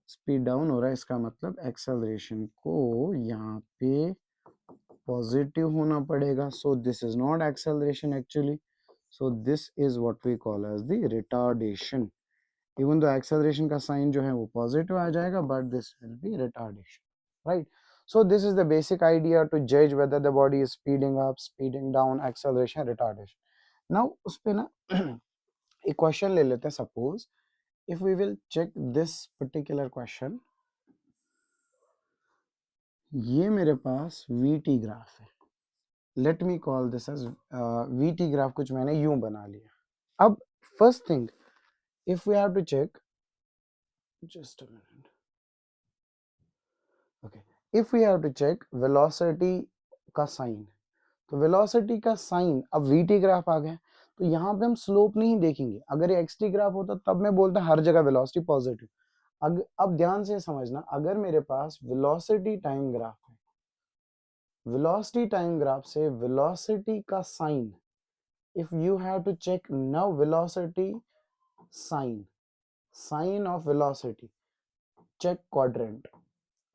स्पीड डाउन हो रहा है, इसका मतलब एक्सेलरेशन को यहाँ पे पॉजिटिव होना पड़ेगा। So this is not acceleration actually, so this is what we call as the retardation. Even though acceleration का साइन जो है वो पॉजिटिव आ जाएगा, but this will be retardation, right. So this is the basic idea to judge whether the body is speeding up, speeding down, acceleration, retardation. Now उस पे ना एक क्वेश्चन ले लेते हैं. Suppose if we will check this particular question, ये मेरे पास VT ग्राफ है. Let me call this as VT graph, कुछ मैंने यूं बना लिया. अब first thing, if we have to check, just a minute. Okay, if we have to check velocity का साइन, तो वेलोसिटी का साइन अब वीटी ग्राफ आ गया, तो यहाँ पे हम स्लोप नहीं देखेंगे. अगर ये एक्सटी ग्राफ होता तब मैं बोलता हर जगह वेलोसिटी पॉजिटिव. अब ध्यान से समझना, अगर मेरे पास वेलोसिटी टाइम ग्राफ है, वेलोसिटी टाइम ग्राफ से वेलोसिटी का sign, if you have to check now velocity sign, sign of velocity, check quadrant.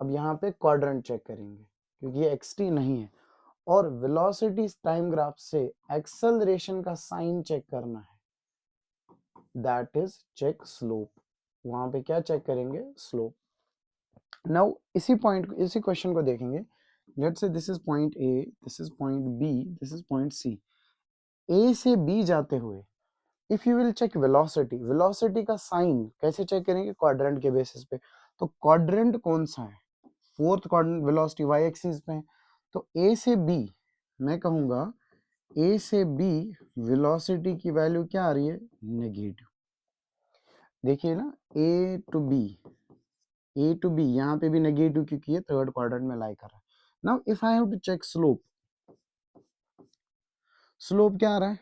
अब यहाँ पे क्वाड्रेंट चेक करेंगे क्योंकि ये एक्सटी नहीं है. और वेलोसिटी टाइम ग्राफ से एक्सेलरेशन का साइन चेक करना है, दैट इज चेक स्लोप. वहां पे क्या चेक करेंगे, स्लोप. नाउ इसी पॉइंट, इसी क्वेश्चन को देखेंगे. Let's say this is point A, this is point B, this is point C. A से बी जाते हुए if you will check velocity, velocity का साइन कैसे चेक करेंगे, क्वाड्रेंट के बेसिस पे. तो क्वाड्रेंट कौन सा है, fourth quadrant, velocity Y axis पे है. तो ए से बी मैं कहूंगा, ए से बी वेलोसिटी की वैल्यू क्या आ रही है, नेगेटिव. देखिए ना, A to B, A to B यहाँ पे भी नेगेटिव क्योंकि ये थर्ड क्वाड्रेंट में लाई कर रहा है. Now if I have to check slope, slope क्या आ रहा है,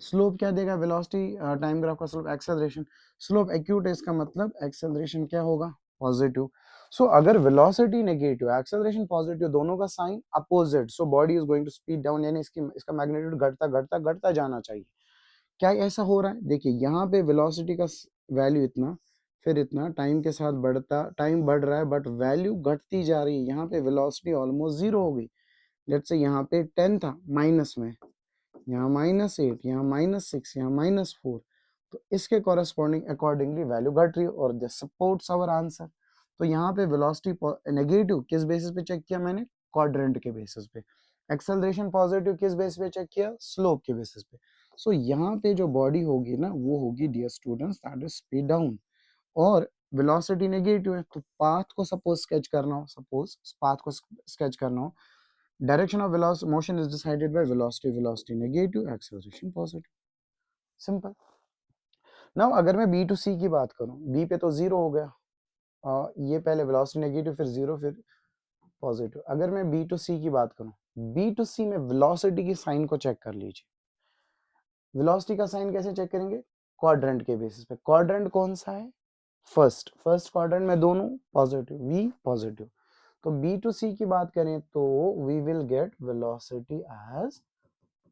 स्लोप क्या देगा, वेलोसिटी टाइम ग्राफ का स्लोप एक्सेलरेशन. स्लोप एक्यूट है, इसका मतलब एक्सेलरेशन क्या होगा, पॉजिटिव. सो अगर वेलोसिटी नेगेटिव, एक्सेलरेशन पॉजिटिव, दोनों का sign opposite, so body is going to speed down, यानी इसका मैग्नीट्यूड घटता घटता घटता जाना चाहिए. क्या ऐसा हो रहा है, देखिए यहाँ पे वेलोसिटी का वैल्यू इतना, फिर इतना, टाइम के साथ बढ़ता, टाइम बढ़ रहा है बट वैल्यू घटती जा रही है. यहाँ पे वेलोसिटी ऑलमोस्ट जीरो हो गई. लेट्स से यहाँ पे 10 था माइनस में, यहाँ -8, यहाँ -6, यहाँ -4. तो इसके कॉरेस्पॉन्डिंग अकॉर्डिंगली वैल्यू घट रही है और दिस सपोर्ट्स आवर आंसर. तो यहाँ पे वेलोसिटी नेगेटिव किस बेसिस पे चेक किया मैंने, क्वाड्रेंट के बेसिस पे. एक्सेलरेशन पॉजिटिव किस बेसिस पे चेक किया, स्लोप के बेसिस पे. सो यहाँ पे जो बॉडी होगी ना वो होगी, dear students, that is speed down. और वेलोसिटी नेगेटिव है, तो पाथ को सपोज स्केच करना हो, सपोज पाथ को स्केच करना हो, direction of velocity motion is decided by velocity, velocity negative, acceleration positive. Simple. Now अगर मैं B to C की बात करूं, B पे तो जीरो हो गया, ये पहले velocity नेगेटिव, फिर जीरो, फिर पॉजिटिव. अगर मैं B to C की बात करूं, B to C में velocity की साइन को चेक कर लीजिए. velocity का साइन कैसे चेक करेंगे, क्वाड्रेंट के बेसिस पे. क्वाड्रेंट कौन सा है, फर्स्ट क्वाड्रेंट में दोनों पॉजिटिव, V पॉजिटिव. तो B to C की बात करें तो we will get velocity as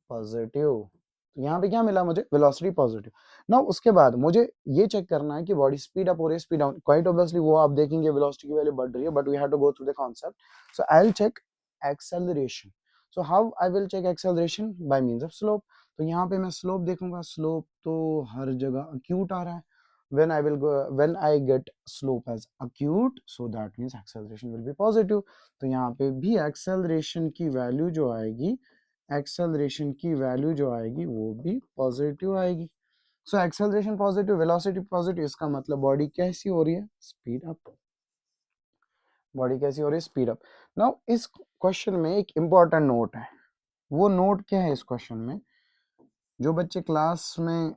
positive. तो यहाँ पे क्या मिला मुझे, वेलोसिटी पॉजिटिव. नाउ उसके बाद मुझे ये चेक करना है कि बॉडी स्पीड अप हो रही है, स्पीड डाउन. क्वाइट ऑब्वियसली वो आप देखेंगे वेलोसिटी की वैल्यू बढ़ रही है, but we have to go through the concept. So I will check acceleration. So how I will check acceleration by means of slope. तो यहाँ पे मैं स्लोप देखूंगा, स्लोप तो हर जगह अक्यूट आ रहा है। when I get slope as acute, so that means acceleration will be positive। तो यहाँ पे भी acceleration की वैल्यू जो आएगी, acceleration की वैल्यू जो आएगी वो भी पॉजिटिव आएगी। So acceleration positive, velocity positive, इसका मतलब बॉडी कैसी हो रही है, स्पीड अप। बॉडी कैसी हो रही है, स्पीड अप। नाउ इस क्वेश्चन में एक इंपॉर्टेंट नोट है। वो नोट क्या है इस क्वेश्चन में? जो बच्चे क्लास में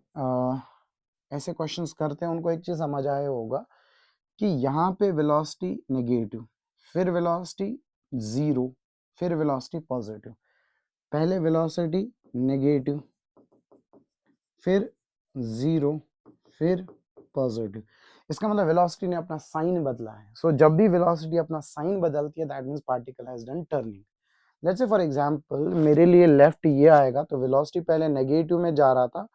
ऐसे क्वेश्चंस करते हैं उनको एक चीज समझ आया होगा कि यहाँ पे वेलोसिटी नेगेटिव, फिर वेलोसिटी जीरो, फिर वेलोसिटी पॉजिटिव। पहले वेलोसिटी नेगेटिव, फिर जीरो, फिर पॉजिटिव। इसका मतलब वेलोसिटी ने अपना साइन बदला है। सो जब भी वेलोसिटी अपना साइन बदलती है that means particle has done turning. Let's say for example मेरे लिए लेफ्ट ये आएगा, तो वेलोसिटी पहले नेगेटिव में जा रहा था,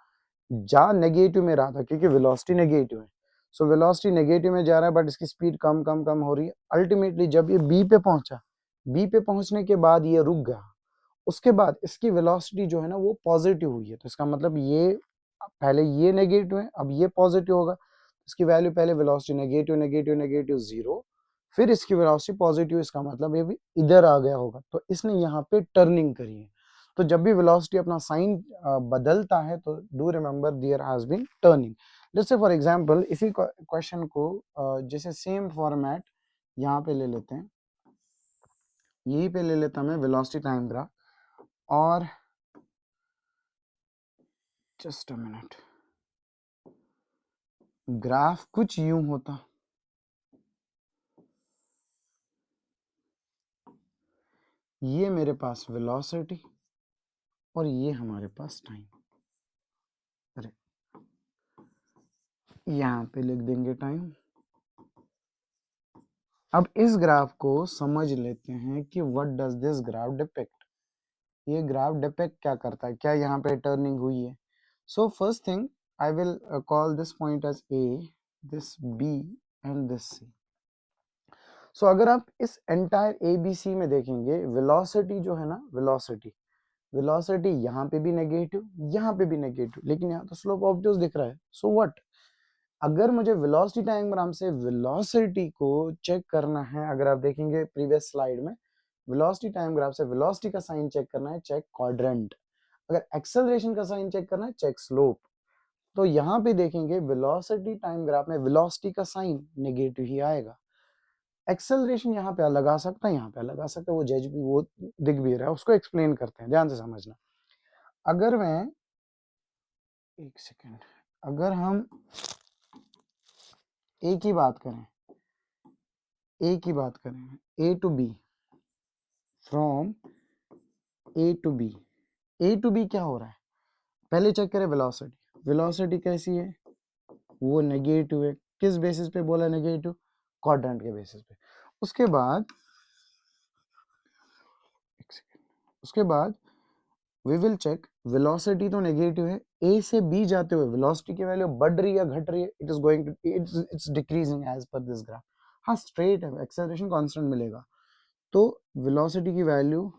नेगेटिव में रहा था क्योंकि वेलोसिटी नेगेटिव है। सो वेलोसिटी नेगेटिव में जा रहा है बट इसकी स्पीड कम कम कम हो रही है। अल्टीमेटली जब ये बी पे पहुंचा, बी पे पहुंचने के बाद ये रुक गया, उसके बाद इसकी वेलोसिटी जो है ना वो पॉजिटिव हुई है। तो इसका मतलब ये पहले ये नेगेटिव है, अब ये पॉजिटिव होगा। इसकी वैल्यू पहले velocity negative negative negative zero, फिर इसकी वेलोसिटी पॉजिटिव, इसका मतलब ये भी इधर आ गया होगा। तो इसने यहाँ पे टर्निंग करी है। तो जब भी वेलोसिटी अपना साइन बदलता है तो do remember there has been turning. जैसे फॉर एग्जांपल इसी क्वेश्चन को जैसे सेम फॉर्मेट यहाँ पे ले लेते हैं, यहीं पे ले लेता मैं वेलोसिटी टाइम ग्राफ, और जस्ट अ मिनट, ग्राफ कुछ यूं होता, ये मेरे पास वेलोसिटी और ये हमारे पास टाइम। अरे यहाँ पे लिख देंगे टाइम। अब इस ग्राफ को समझ लेते हैं कि what does this graph depict. ये ग्राफ डिपिक्ट क्या करता है, क्या यहाँ पे टर्निंग हुई है? So first thing I will call this point as A, this B and this C. So अगर आप इस एंटायर ए बी सी में देखेंगे, वेलोसिटी जो है ना, वेलोसिटी यहाँ पे भी नेगेटिव, यहाँ पे भी नेगेटिव, लेकिन यहाँ तो स्लोप ऑब्वियस दिख रहा है। सो व्हाट, अगर मुझे वेलोसिटी डायग्राम से वेलोसिटी को चेक करना है, अगर आप देखेंगे प्रीवियस स्लाइड में, वेलोसिटी टाइम ग्राफ से वेलोसिटी का साइन चेक करना है, चेक क्वाड्रेंट। अगर एक्सेलरेशन का साइन चेक करना है, चेक स्लोप। तो यहाँ पे देखेंगे वेलोसिटी टाइम ग्राफ में वेलोसिटी का साइन नेगेटिव ही आएगा। एक्सेलरेशन यहाँ पे अलग आ सकता है, यहाँ पे अलग आ सकता है, वो जज भी, वो दिख भी रहा है, उसको एक्सप्लेन करते हैं, ध्यान से समझना। अगर मैं एक सेकेंड, अगर हम ए की बात करें, ए की बात करें, A to B, from A to B, A to B क्या हो रहा है, पहले चेक करें वेलोसिटी। वेलोसिटी कैसी है, वो नेगेटिव है। किस बेसिस पे बोला नेगेटिव, क्वाड्रेंट के बेसिस पे। उसके बाद एक सेकेंड, उसके बाद वी विल चेक, वेलोसिटी तो नेगेटिव है, ए से बी जाते हुए वेलोसिटी की वैल्यू बढ़ रही है घट रही है, it is going to, it's decreasing as per this graph. हाँ स्ट्रेट है, एक्सेलरेशन कांस्टेंट मिलेगा, तो वेलोसिटी की वैल्यू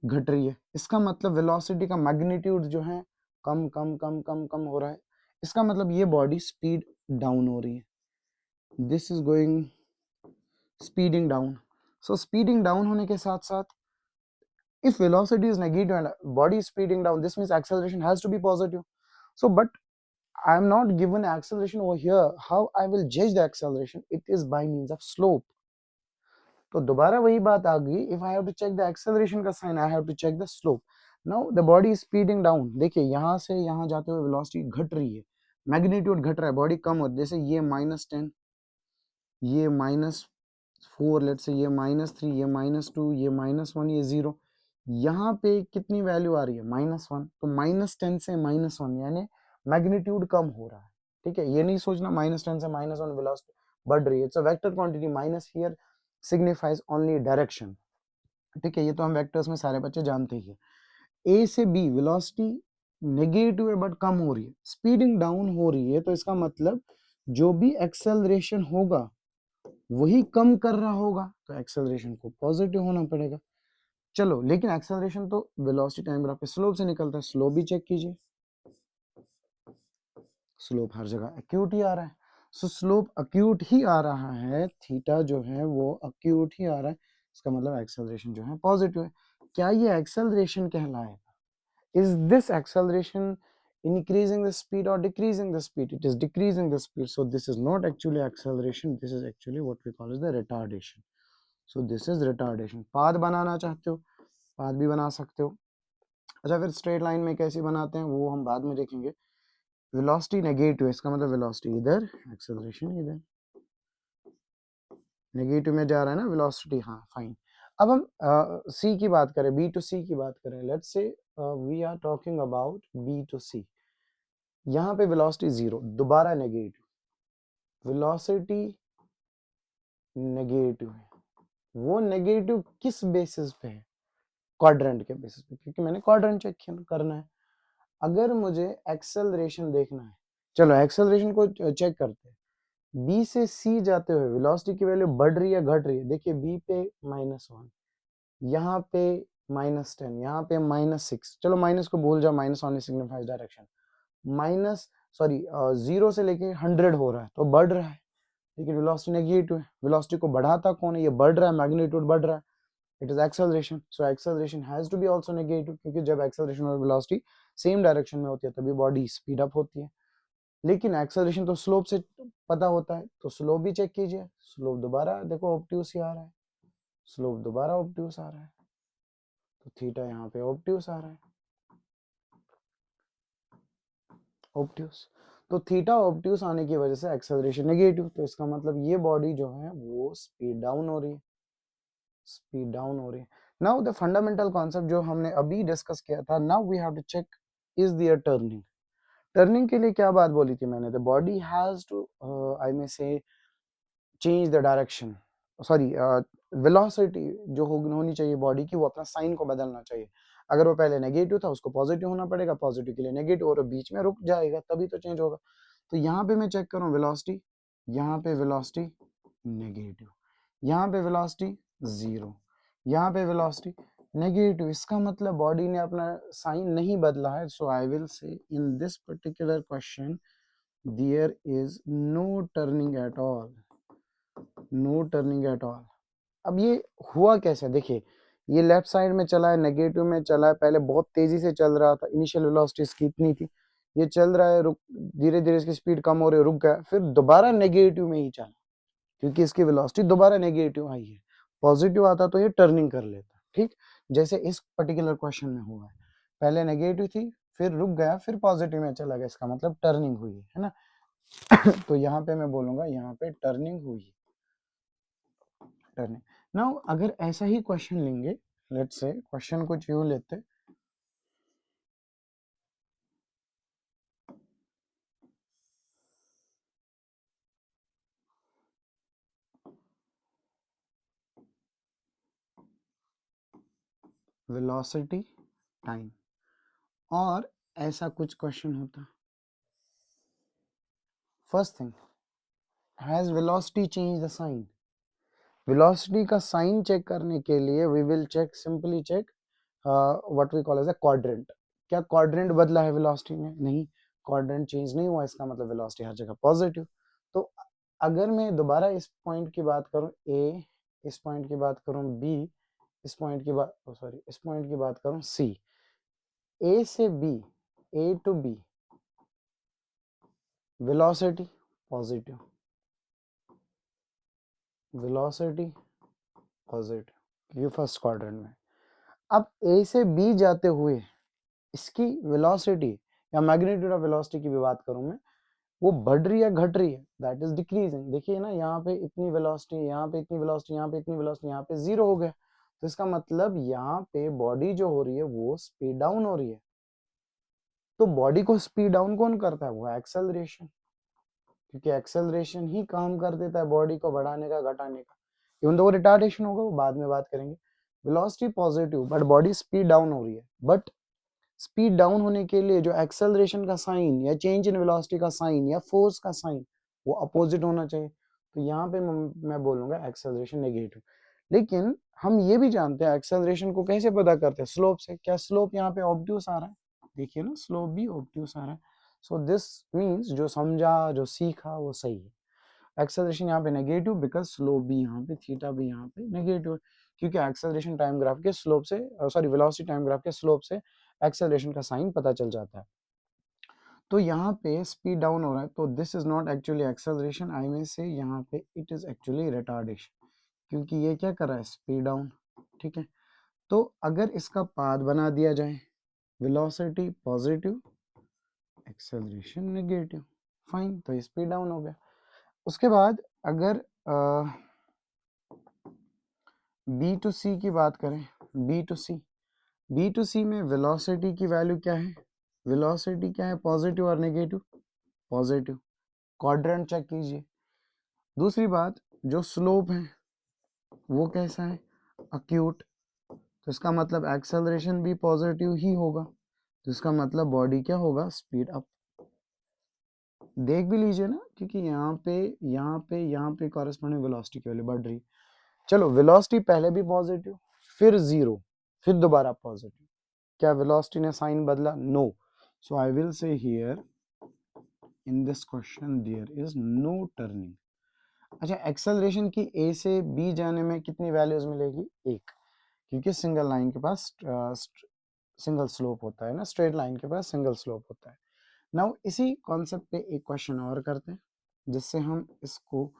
घट रही है, इसका मतलब वेलोसिटी का मैग्नीट्यूड जो है कम कम कम कम कम हो रहा है। इसका मतलब ये बॉडी स्पीड डाउन हो रही है, this is going speeding down. So speeding down होने के साथ साथ if velocity is negative and body is speeding down, this means acceleration has to be positive. So but I am not given acceleration over here, how I will judge the acceleration, it is by means of slope। तो दोबारा वही बात आ गई, if I have to check the acceleration का sign, I have to check the slope। now the body is speeding down, देखिए यहाँ से यहाँ जाते हुए velocity घट रही है, मैग्नीट्यूड घट रहा है, बॉडी कम हो, जैसे ये -10, ये -4, लेट्स से ये -3, ये -2, ये -1, ये 0, यहाँ पे कितनी वैल्यू आ रही है, -1। तो -10 से -1 यानी मैग्नीट्यूड कम हो रहा है। ठीक है, ये नहीं सोचना -10 से -1 वेलोसिटी बढ़ रही है, it's a vector quantity, minus here signifies only direction. ठीक है, ये तो हम वेक्टर्स में सारे बच्चे जानते ही है। ए से बी वेलोसिटी नेगेटिव है बट कम हो रही है, स्पीडिंग डाउन हो रही है, तो इसका मतलब जो भी एक्सेलरेशन होगा वही कम कर रहा होगा, तो एक्सेलरेशन को पॉजिटिव होना पड़ेगा। चलो, लेकिन एक्सेलरेशन तो वेलोसिटी टाइम ग्राफ पे स्लोप से निकलता है, स्लोप भी चेक कीजिए, स्लोप हर जगह एक्यूट ही आ रहा है। सो स्लोप एक्यूट ही आ रहा है, थीटा जो है वो एक्यूट ही आ रहा है, इसका मतलब एक्सेलरेशन जो है पॉजिटिव है। क्या ये एक्सेलरेशन कहलाएगा? Is this acceleration increasing the speed or decreasing the speed? It is decreasing the speed. So this is not actually acceleration. This is actually what we call as the retardation. So this is retardation. Path बनाना चाहते हो, पाथ भी बना सकते हो। अच्छा, फिर स्ट्रेट लाइन में कैसे बनाते हैं वो हम बाद में देखेंगे। वेलोसिटी नेगेटिव, इसका मतलब वेलोसिटी इधर, एक्सेलरेशन इधर, नेगेटिव में जा रहा है ना वेलोसिटी, हाँ फाइन। अब हम सी की बात करें, बी टू सी की बात करें, let's say we are talking about B to C. यहाँ पे वेलोसिटी जीरो, दोबारा नेगेटिव, वेलोसिटी नेगेटिव है। वो नेगेटिव किस बेसिस पे है? क्वाड्रेंट के बेसिस पे, क्योंकि मैंने क्वाड्रेंट चेक करना है। अगर मुझे एक्सेलरेशन देखना है, चलो एक्सेलरेशन को चेक करते हैं। बी से सी जाते हुए वेलोसिटी की वैल्यू बढ़ रही है घट रही है? देखिए बी पे -1, यहाँ पे -10, यहाँ पे -6, चलो माइनस को भूल जाओ, minus only signifies direction, minus sorry 0 से लेके 100 हो रहा है तो बढ़ रहा है, लेकिन वेलोसिटी नेगेटिव है। वेलोसिटी को बढ़ाता कौन है? ये बढ़ रहा है, मैग्नीट्यूड बढ़ रहा है, it is acceleration. So acceleration has to be also negative, क्योंकि जब एक्सेलरेशन और वेलोसिटी सेम डायरेक्शन में होती है तभी बॉडी स्पीड अप होती है। लेकिन एक्सेलरेशन तो स्लोप से पता होता है, तो स्लोप भी चेक कीजिए, स्लोप दोबारा देखो ऑब्ट्यूस ही आ रहा है, स्लोप दोबारा ऑब्ट्यूस आ रहा है, तो थीटा यहाँ पे ऑब्ट्यूस आ रहा है, ऑब्ट्यूस। तो थीटा ऑब्ट्यूस आने की वजह से एक्सेलरेशन नेगेटिव, तो इसका मतलब ये बॉडी जो है वो स्पीड डाउन हो रही है, स्पीड डाउन हो रही है। नाउ द फंडामेंटल कॉन्सेप्ट जो हमने अभी डिस्कस किया था, now we have to check is there turning. Turning के लिए क्या बात बोली थी मैंने? The body has to I may say change the direction, sorry velocity जो होनी चाहिए बॉडी की, वो अपना साइन को बदलना चाहिए। अगर वो पहले नेगेटिव था उसको पॉजिटिव होना पड़ेगा, पॉजिटिव के लिए नेगेटिव, और बीच में रुक जाएगा तभी तो चेंज होगा। तो यहाँ पे मैं चेक करूँ वेलोसिटी, यहाँ पे वेलोसिटी नेगेटिव, यहाँ पे वेलोसिटी जीरो, यहाँ पे वेलोसिटी नेगेटिव, इसका मतलब बॉडी ने अपना साइन नहीं बदला है। So I will say in this particular question there is no turning at all, no turning at all. अब ये हुआ कैसे? देखिए ये लेफ्ट साइड में चला है, नेगेटिव में चला है, पहले बहुत तेजी से चल रहा था, इनिशियल वेलोसिटी इसकी इतनी थी, ये चल रहा है, रुक, धीरे धीरे इसकी स्पीड कम हो रही है, रुक गया, फिर दोबारा नेगेटिव में ही चला, क्योंकि इसकी वेलोसिटी दोबारा नेगेटिव आई है। पॉजिटिव आता तो ये टर्निंग कर लेता, ठीक, जैसे इस पर्टिकुलर क्वेश्चन में हुआ है, पहले नेगेटिव थी, फिर रुक गया, फिर पॉजिटिव में चला गया, इसका मतलब टर्निंग हुई है ना। तो यहाँ पे मैं बोलूंगा यहाँ पे टर्निंग हुई, टर्निंग। नाउ अगर ऐसा ही क्वेश्चन लेंगे, लेट्स से क्वेश्चन कुछ यूं लेते, वेलोसिटी टाइम, और ऐसा कुछ क्वेश्चन होता, first thing, has velocity change the sign? Velocity का साइन चेक करने के लिए we will check, simply check what we call as a quadrant. क्या क्वाड्रेंट बदला है वेलोसिटी में? नहीं, क्वाड्रेंट चेंज नहीं हुआ, इसका मतलब वेलोसिटी हर जगह पॉजिटिव। तो अगर मैं दोबारा इस पॉइंट की बात करूं ए, इस पॉइंट की बात करूं बी, इस पॉइंट की बात, सॉरी इस पॉइंट की बात करूं सी, ए से B, A to B, velocity positive, velocity positive, ये फर्स्ट क्वाड्रेंट में। अब ए से बी जाते हुए इसकी वेलोसिटी या मैग्नीट्यूड ऑफ वेलोसिटी की भी बात करूं मैं, वो बढ़ रही है घट रही है? That is decreasing. देखिए ना, यहाँ पे इतनी वेलोसिटी, यहाँ पे इतनी वेलोसिटी, यहाँ पे इतनी वेलोसिटी, यहाँ पे जीरो हो गया, तो इसका मतलब यहाँ पे बॉडी जो हो रही है वो स्पीड डाउन हो रही है। तो बॉडी को स्पीड डाउन कौन करता है? वो एक्सेलरेशन, क्योंकि एक्सेलरेशन ही काम कर देता है बॉडी को बढ़ाने का घटाने का। इवन तो रिटार्डेशन होगा वो बाद में बात करेंगे। Velocity positive but body speed down हो रही है, बट स्पीड डाउन होने के लिए जो एक्सेलरेशन का साइन या चेंज इन वेलोसिटी का साइन या फोर्स का साइन वो अपोजिट होना चाहिए। तो यहाँ पे मैं बोलूंगा एक्सेलरेशन नेगेटिव। लेकिन हम ये भी जानते हैं एक्सेलरेशन को कैसे पता करते हैं, स्लोप से। क्या स्लोप यहाँ पे ऑब्ट्यूस आ रहा है? देखिए ना, स्लोप भी ऑब्ट्यूस आ रहा है। सो दिस मीन्स जो समझा, जो सीखा, वो सही है। एक्सेलरेशन यहाँ पे नेगेटिव बिकॉज स्लोप भी यहाँ पे, थीटा भी यहाँ पे नेगेटिव है, क्योंकि एक्सेलरेशन टाइम ग्राफ के स्लोप से, सॉरी वेलोसिटी टाइम ग्राफ के स्लोप से एक्सेलरेशन का साइन पता चल जाता है। तो यहाँ पे स्पीड डाउन हो रहा है, तो this is not actually acceleration, I may say यहाँ पे इट इज एक्चुअली रिटार्डेशन, क्योंकि ये क्या कर रहा है, स्पीड डाउन। ठीक है, तो अगर इसका पाथ बना दिया जाए, velocity positive, acceleration negative, fine, तो स्पीड डाउन हो गया। उसके बाद अगर बी टू सी की बात करें, बी टू सी में वेलोसिटी की वैल्यू क्या है, वेलोसिटी क्या है, पॉजिटिव और नेगेटिव, पॉजिटिव, क्वाड्रेंट चेक कीजिए। दूसरी बात, जो स्लोप है वो कैसा है, अक्यूट, तो इसका मतलब एक्सेलरेशन भी पॉजिटिव ही होगा, तो इसका मतलब बॉडी क्या होगा, स्पीड अप। देख भी लीजिए ना, क्योंकि यहाँ पे कॉरेस्पॉन्डिंग वेलोसिटी की वैल्यू बढ़ रही। चलो, वेलोसिटी पहले भी पॉजिटिव, फिर जीरो, फिर दोबारा पॉजिटिव, क्या वेलोसिटी ने साइन बदला? No. So I will say here in this question there is no turning. अच्छा, एक्सेलरेशन की ए से बी जाने में कितनी वैल्यूज मिलेगी? एक, क्योंकि सिंगल लाइन के पास सिंगल स्लोप होता है ना, स्ट्रेट लाइन के पास सिंगल स्लोप होता है। नाउ इसी कॉन्सेप्ट पे एक क्वेश्चन और करते हैं, जिससे हम इसको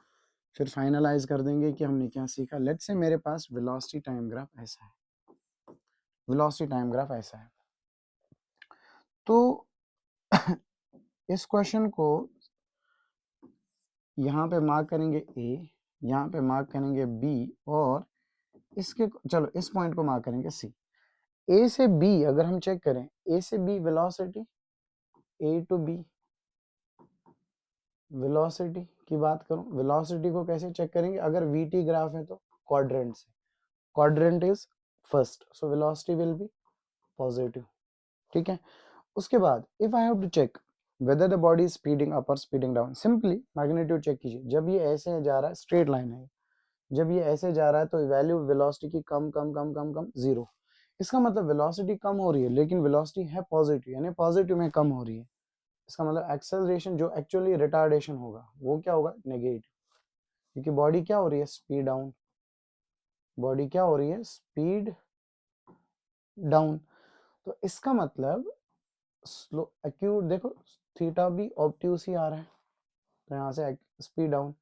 फिर फाइनलाइज कर देंगे कि हमने क्या सीखा। लेट्स से मेरे पास वेलोसिटी टाइम ग्राफ ऐसा है, वेलोसिटी टाइम ग्राफ ऐसा है, तो इस क्वेश्चन को यहाँ पे मार्क करेंगे ए, यहाँ पे मार्क करेंगे बी, और इसके, चलो इस पॉइंट को मार्क करेंगे सी। ए से बी अगर हम चेक करें, ए से B velocity, A to B velocity की बात करूं, वेलोसिटी को कैसे चेक करेंगे, अगर वीटी ग्राफ है तो क्वाड्रेंट से, quadrant is first, so velocity will be positive. ठीक है, उसके बाद if I have to check whether the body is speeding up और speeding down, simply magnitude check कीजिए। जब ये ऐसे जा रहा है, स्ट्रेट लाइन है, जब ये ऐसे जा रहा है तो वैल्यू वेलोसिटी की कम कम कम कम कम, जीरो। इसका मतलब वेलोसिटी कम हो रही है, लेकिन वेलोसिटी है पॉजिटिव, यानी पॉजिटिव में कम हो रही है। इसका मतलब एक्सेलरेशन जो एक्चुअली रिटार्डेशन होगा वो क्या होगा, नेगेटिव, क्योंकि बॉडी क्या हो रही है, स्पीड डाउन, बॉडी क्या हो रही है, स्पीड डाउन। तो इसका मतलब स्लो एक्यूट, देखो थीटा भी ऑब्ट्यूस ही आ रहा है, तो यहाँ से स्पीड डाउन।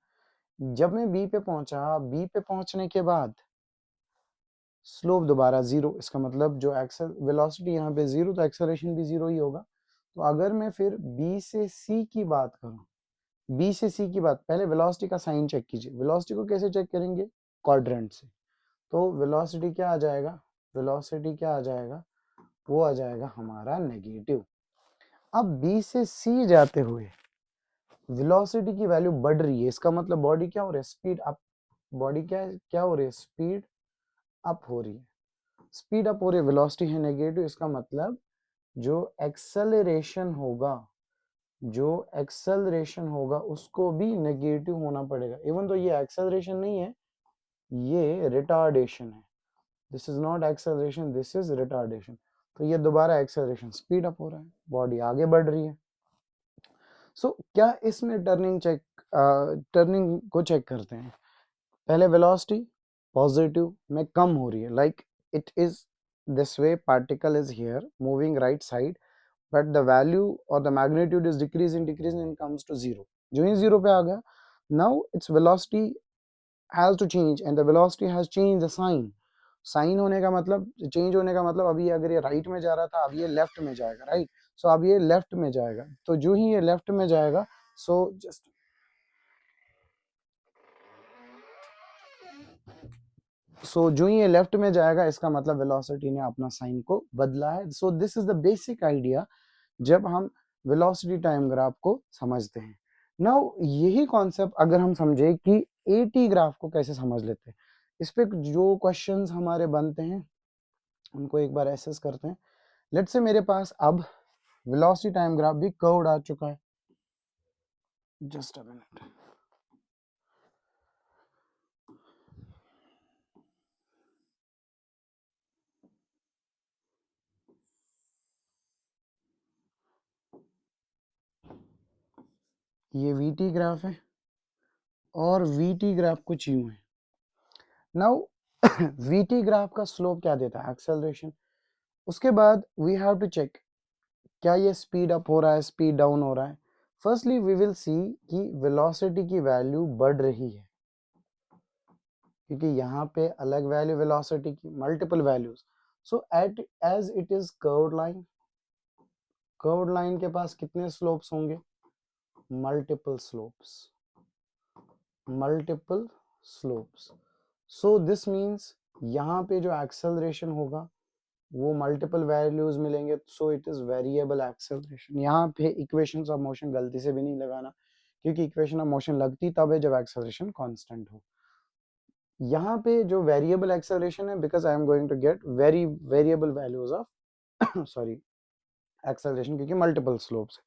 जब मैं बी पे पहुंचा, बी पे पहुंचने के बाद स्लोप दोबारा जीरो, इसका मतलब जो एक्सेल वेलोसिटी यहाँ पे जीरो, तो एक्सेलरेशन भी जीरो ही होगा। तो अगर मैं फिर बी से सी की बात करूं, बी से सी की बात, पहले वेलोसिटी का साइन चेक कीजिए। वेलोसिटी को कैसे चेक करेंगे, क्वाड्रेंट से, तो वेलोसिटी क्या आ जाएगा, वेलोसिटी क्या आ जाएगा, वो आ जाएगा हमारा नेगेटिव। अब बी से सी जाते हुए वेलोसिटी की वैल्यू बढ़ रही है, इसका मतलब बॉडी क्या हो रही है, स्पीड अप, बॉडी क्या क्या हो रही है, स्पीड अप हो रही है, स्पीड अप हो रही है, वेलोसिटी है नेगेटिव, इसका मतलब जो एक्सेलरेशन होगा, जो एक्सेलरेशन होगा उसको भी नेगेटिव होना पड़ेगा, इवन तो ये एक्सेलरेशन नहीं है, ये रिटार्डेशन है। This is not acceleration, this is retardation. तो ये दोबारा एक्सेलरेशन, स्पीड अप हो रहा है, बॉडी आगे बढ़ रही है। सो क्या इसमें टर्निंग को चेक करते हैं। पहले वेलोसिटी पॉजिटिव में कम हो रही है, like it is this way, particle is here moving right side, but the value or the magnitude is decreasing and comes to zero. जो ही zero पे आ गया, now its velocity has to change and the velocity has changed the sign. Sign होने का मतलब, चेंज होने का मतलब, अभी अगर ये राइट में जा रहा था, अब ये लेफ्ट में जाएगा, राइट, सो अब ये लेफ्ट में जाएगा, तो जो ही ये लेफ्ट में जाएगा, सो जस्ट जो ही ये लेफ्ट में जाएगा, इसका मतलब वेलोसिटी ने अपना साइन को बदला है। सो this is the basic idea जब हम वेलोसिटी टाइम ग्राफ को समझते हैं। नाउ यही कॉन्सेप्ट अगर हम समझे कि एटी ग्राफ को कैसे समझ लेते हैं, इस पे जो क्वेश्चंस हमारे बनते हैं उनको एक बार एसेस करते हैं। लेट्स से मेरे पास अब वेलोसिटी टाइम ग्राफ भी कर्व्ड आ चुका है, जस्ट अ मिनट। ये वीटी ग्राफ है और वीटी ग्राफ कुछ यूं है। नाउ वीटी ग्राफ का स्लोप क्या देता है? एक्सेलरेशन। उसके बाद वी हैव टू चेक क्या ये स्पीड अप हो रहा है, स्पीड डाउन हो रहा है। फर्स्टली वी विल सी कि वेलोसिटी की वैल्यू बढ़ रही है, क्योंकि यहाँ पे अलग वैल्यू वेलोसिटी की, multiple values. So at as it is curved line, curved line के पास कितने स्लोप्स होंगे? Multiple slopes, multiple slopes. So this means यहाँ पे जो एक्सेलरेशन होगा वो मल्टीपल वैल्यूज मिलेंगे, so it is variable acceleration. यहाँ पे इक्वेशंस ऑफ मोशन गलती से भी नहीं लगाना, क्योंकि इक्वेशन ऑफ मोशन लगती तब है जब एक्सेलरेशन कांस्टेंट हो। यहाँ पे जो वेरिएबल एक्सेलरेशन है, because I am going to get variable values of sorry acceleration, क्योंकि मल्टीपल स्लोप्स है।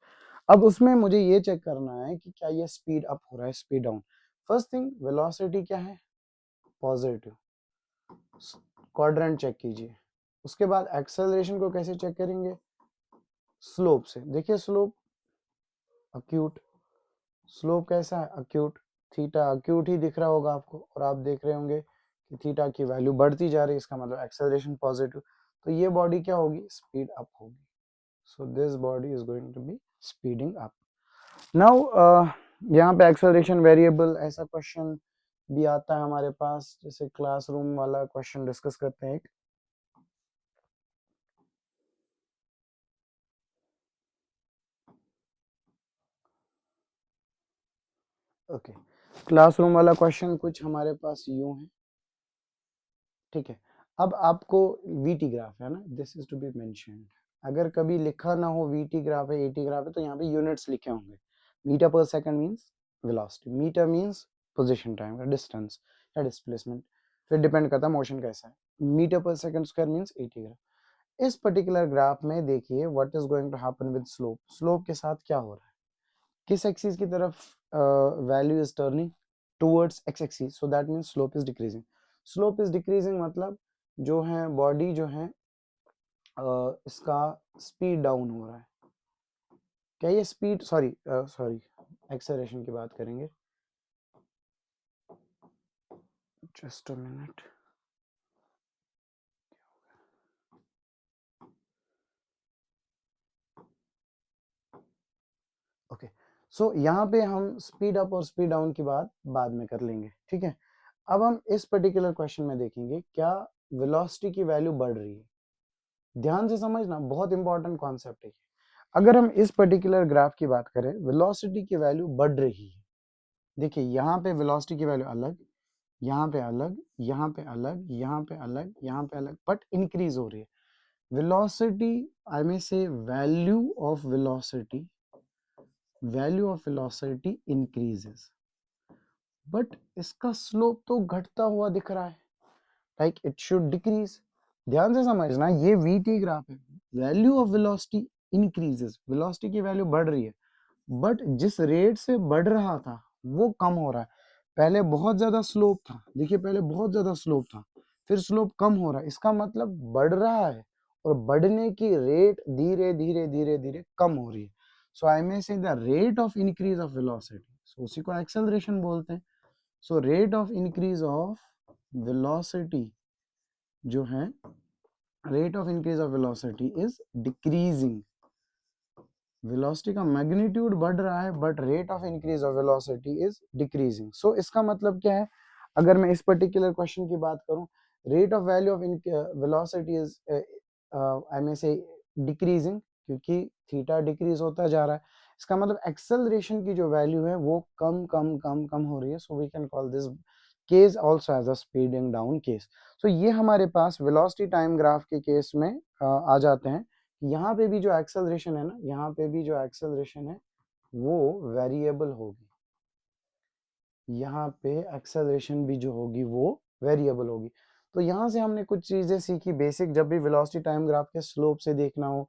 अब उसमें मुझे ये चेक करना है कि क्या ये स्पीड अप हो रहा है, speed down. First thing, velocity क्या है? पॉजिटिव, क्वाड्रेंट चेक कीजिए। उसके बाद एक्सेलरेशन को कैसे चेक करेंगे? स्लोप से। देखिए स्लोप अक्यूट, स्लोप कैसा है? अक्यूट। थीटा अक्यूट ही दिख रहा होगा आपको, और आप देख रहे होंगे कि थीटा की वैल्यू बढ़ती जा रही है, इसका मतलब एक्सेलरेशन पॉजिटिव। तो ये बॉडी क्या होगी? स्पीड अप होगी। So this body is going to be speeding up. Now यहाँ पे एक्सेलरेशन वेरिएबल, ऐसा क्वेश्चन भी आता है हमारे पास, जैसे क्लासरूम वाला क्वेश्चन डिस्कस करते हैं एक। ओके, क्लासरूम वाला क्वेश्चन कुछ हमारे पास यूं है, ठीक है। अब आपको वीटी ग्राफ है ना, this is to be mentioned. अगर कभी लिखा ना हो वीटी ग्राफ है, एटी ग्राफ है, तो यहाँ पे यूनिट्स लिखे होंगे। Metre per second means velocity, metre means position time का डिस्टेंस या डिस्प्लेसमेंट, फिर डिपेंड करता है मोशन कैसा है। Metre per second square means 80 graph. इस पर्टिकुलर ग्राफ में देखिए what is going to happen with slope. Slope के साथ क्या हो रहा है? किस एक्सिस की तरफ value is turning? Towards x axis, so that means slope is decreasing. Slope is decreasing मतलब जो है बॉडी जो है इसका स्पीड डाउन हो रहा है। क्या ये स्पीड, सॉरी एक्सेलरेशन की बात करेंगे, जस्ट अ मिनट। ओके, सो यहाँ पे हम स्पीड अप और स्पीड डाउन की बात बाद में कर लेंगे, ठीक है। अब हम इस पर्टिकुलर क्वेश्चन में देखेंगे क्या वेलोसिटी की वैल्यू बढ़ रही है। ध्यान से समझना, बहुत इंपॉर्टेंट कॉन्सेप्ट है। अगर हम इस पर्टिकुलर ग्राफ की बात करें, वेलोसिटी की वैल्यू बढ़ रही है। देखिए यहाँ पे वेलोसिटी की वैल्यू अलग, यहाँ पे अलग, यहाँ पे अलग, यहाँ पे अलग, यहाँ पे अलग, बट इंक्रीज हो रही है। वेलोसिटी, आई मे से value of velocity increases, but इसका स्लोप तो घटता हुआ दिख रहा है, लाइक इट शुड डिक्रीज। ध्यान से समझना, ये वीटी ग्राफ है, value of velocity increases, velocity की वैल्यू बढ़ रही है, बट जिस रेट से बढ़ रहा था वो कम हो रहा है। पहले बहुत ज्यादा स्लोप था, देखिए पहले बहुत ज्यादा स्लोप था, फिर स्लोप कम हो रहा है, इसका मतलब बढ़ रहा है, और बढ़ने की रेट धीरे धीरे धीरे धीरे कम हो रही है। So I may say the rate of increase of velocity, so उसी को एक्सेलरेशन बोलते हैं। So rate of increase of velocity जो है, rate of increase of velocity is decreasing. Velocity का मैग्नीट्यूड बढ़ रहा है, but rate of increase of velocity is decreasing. So इसका मतलब क्या है? अगर मैं इस पर्टिकुलर क्वेश्चन की बात करूं, rate of value of velocity is I may say decreasing, क्योंकि थीटा डिक्रीज होता जा रहा है। इसका मतलब एक्सेलरेशन की जो वैल्यू है वो कम कम कम कम हो रही है। So we can call this case also as a speeding down case. So ये हमारे पास वेलोसिटी टाइम ग्राफ के केस में आ जाते हैं। यहाँ पे भी जो एक्सेलरेशन है ना, यहाँ पे भी जो एक्सेलरेशन है वो वेरिएबल होगी। यहाँ पे एक्सेलरेशन भी जो होगी वो वेरिएबल होगी। तो यहाँ से हमने कुछ चीजें सीखी बेसिक, जब भी वेलोसिटी टाइम ग्राफ के स्लोप से देखना हो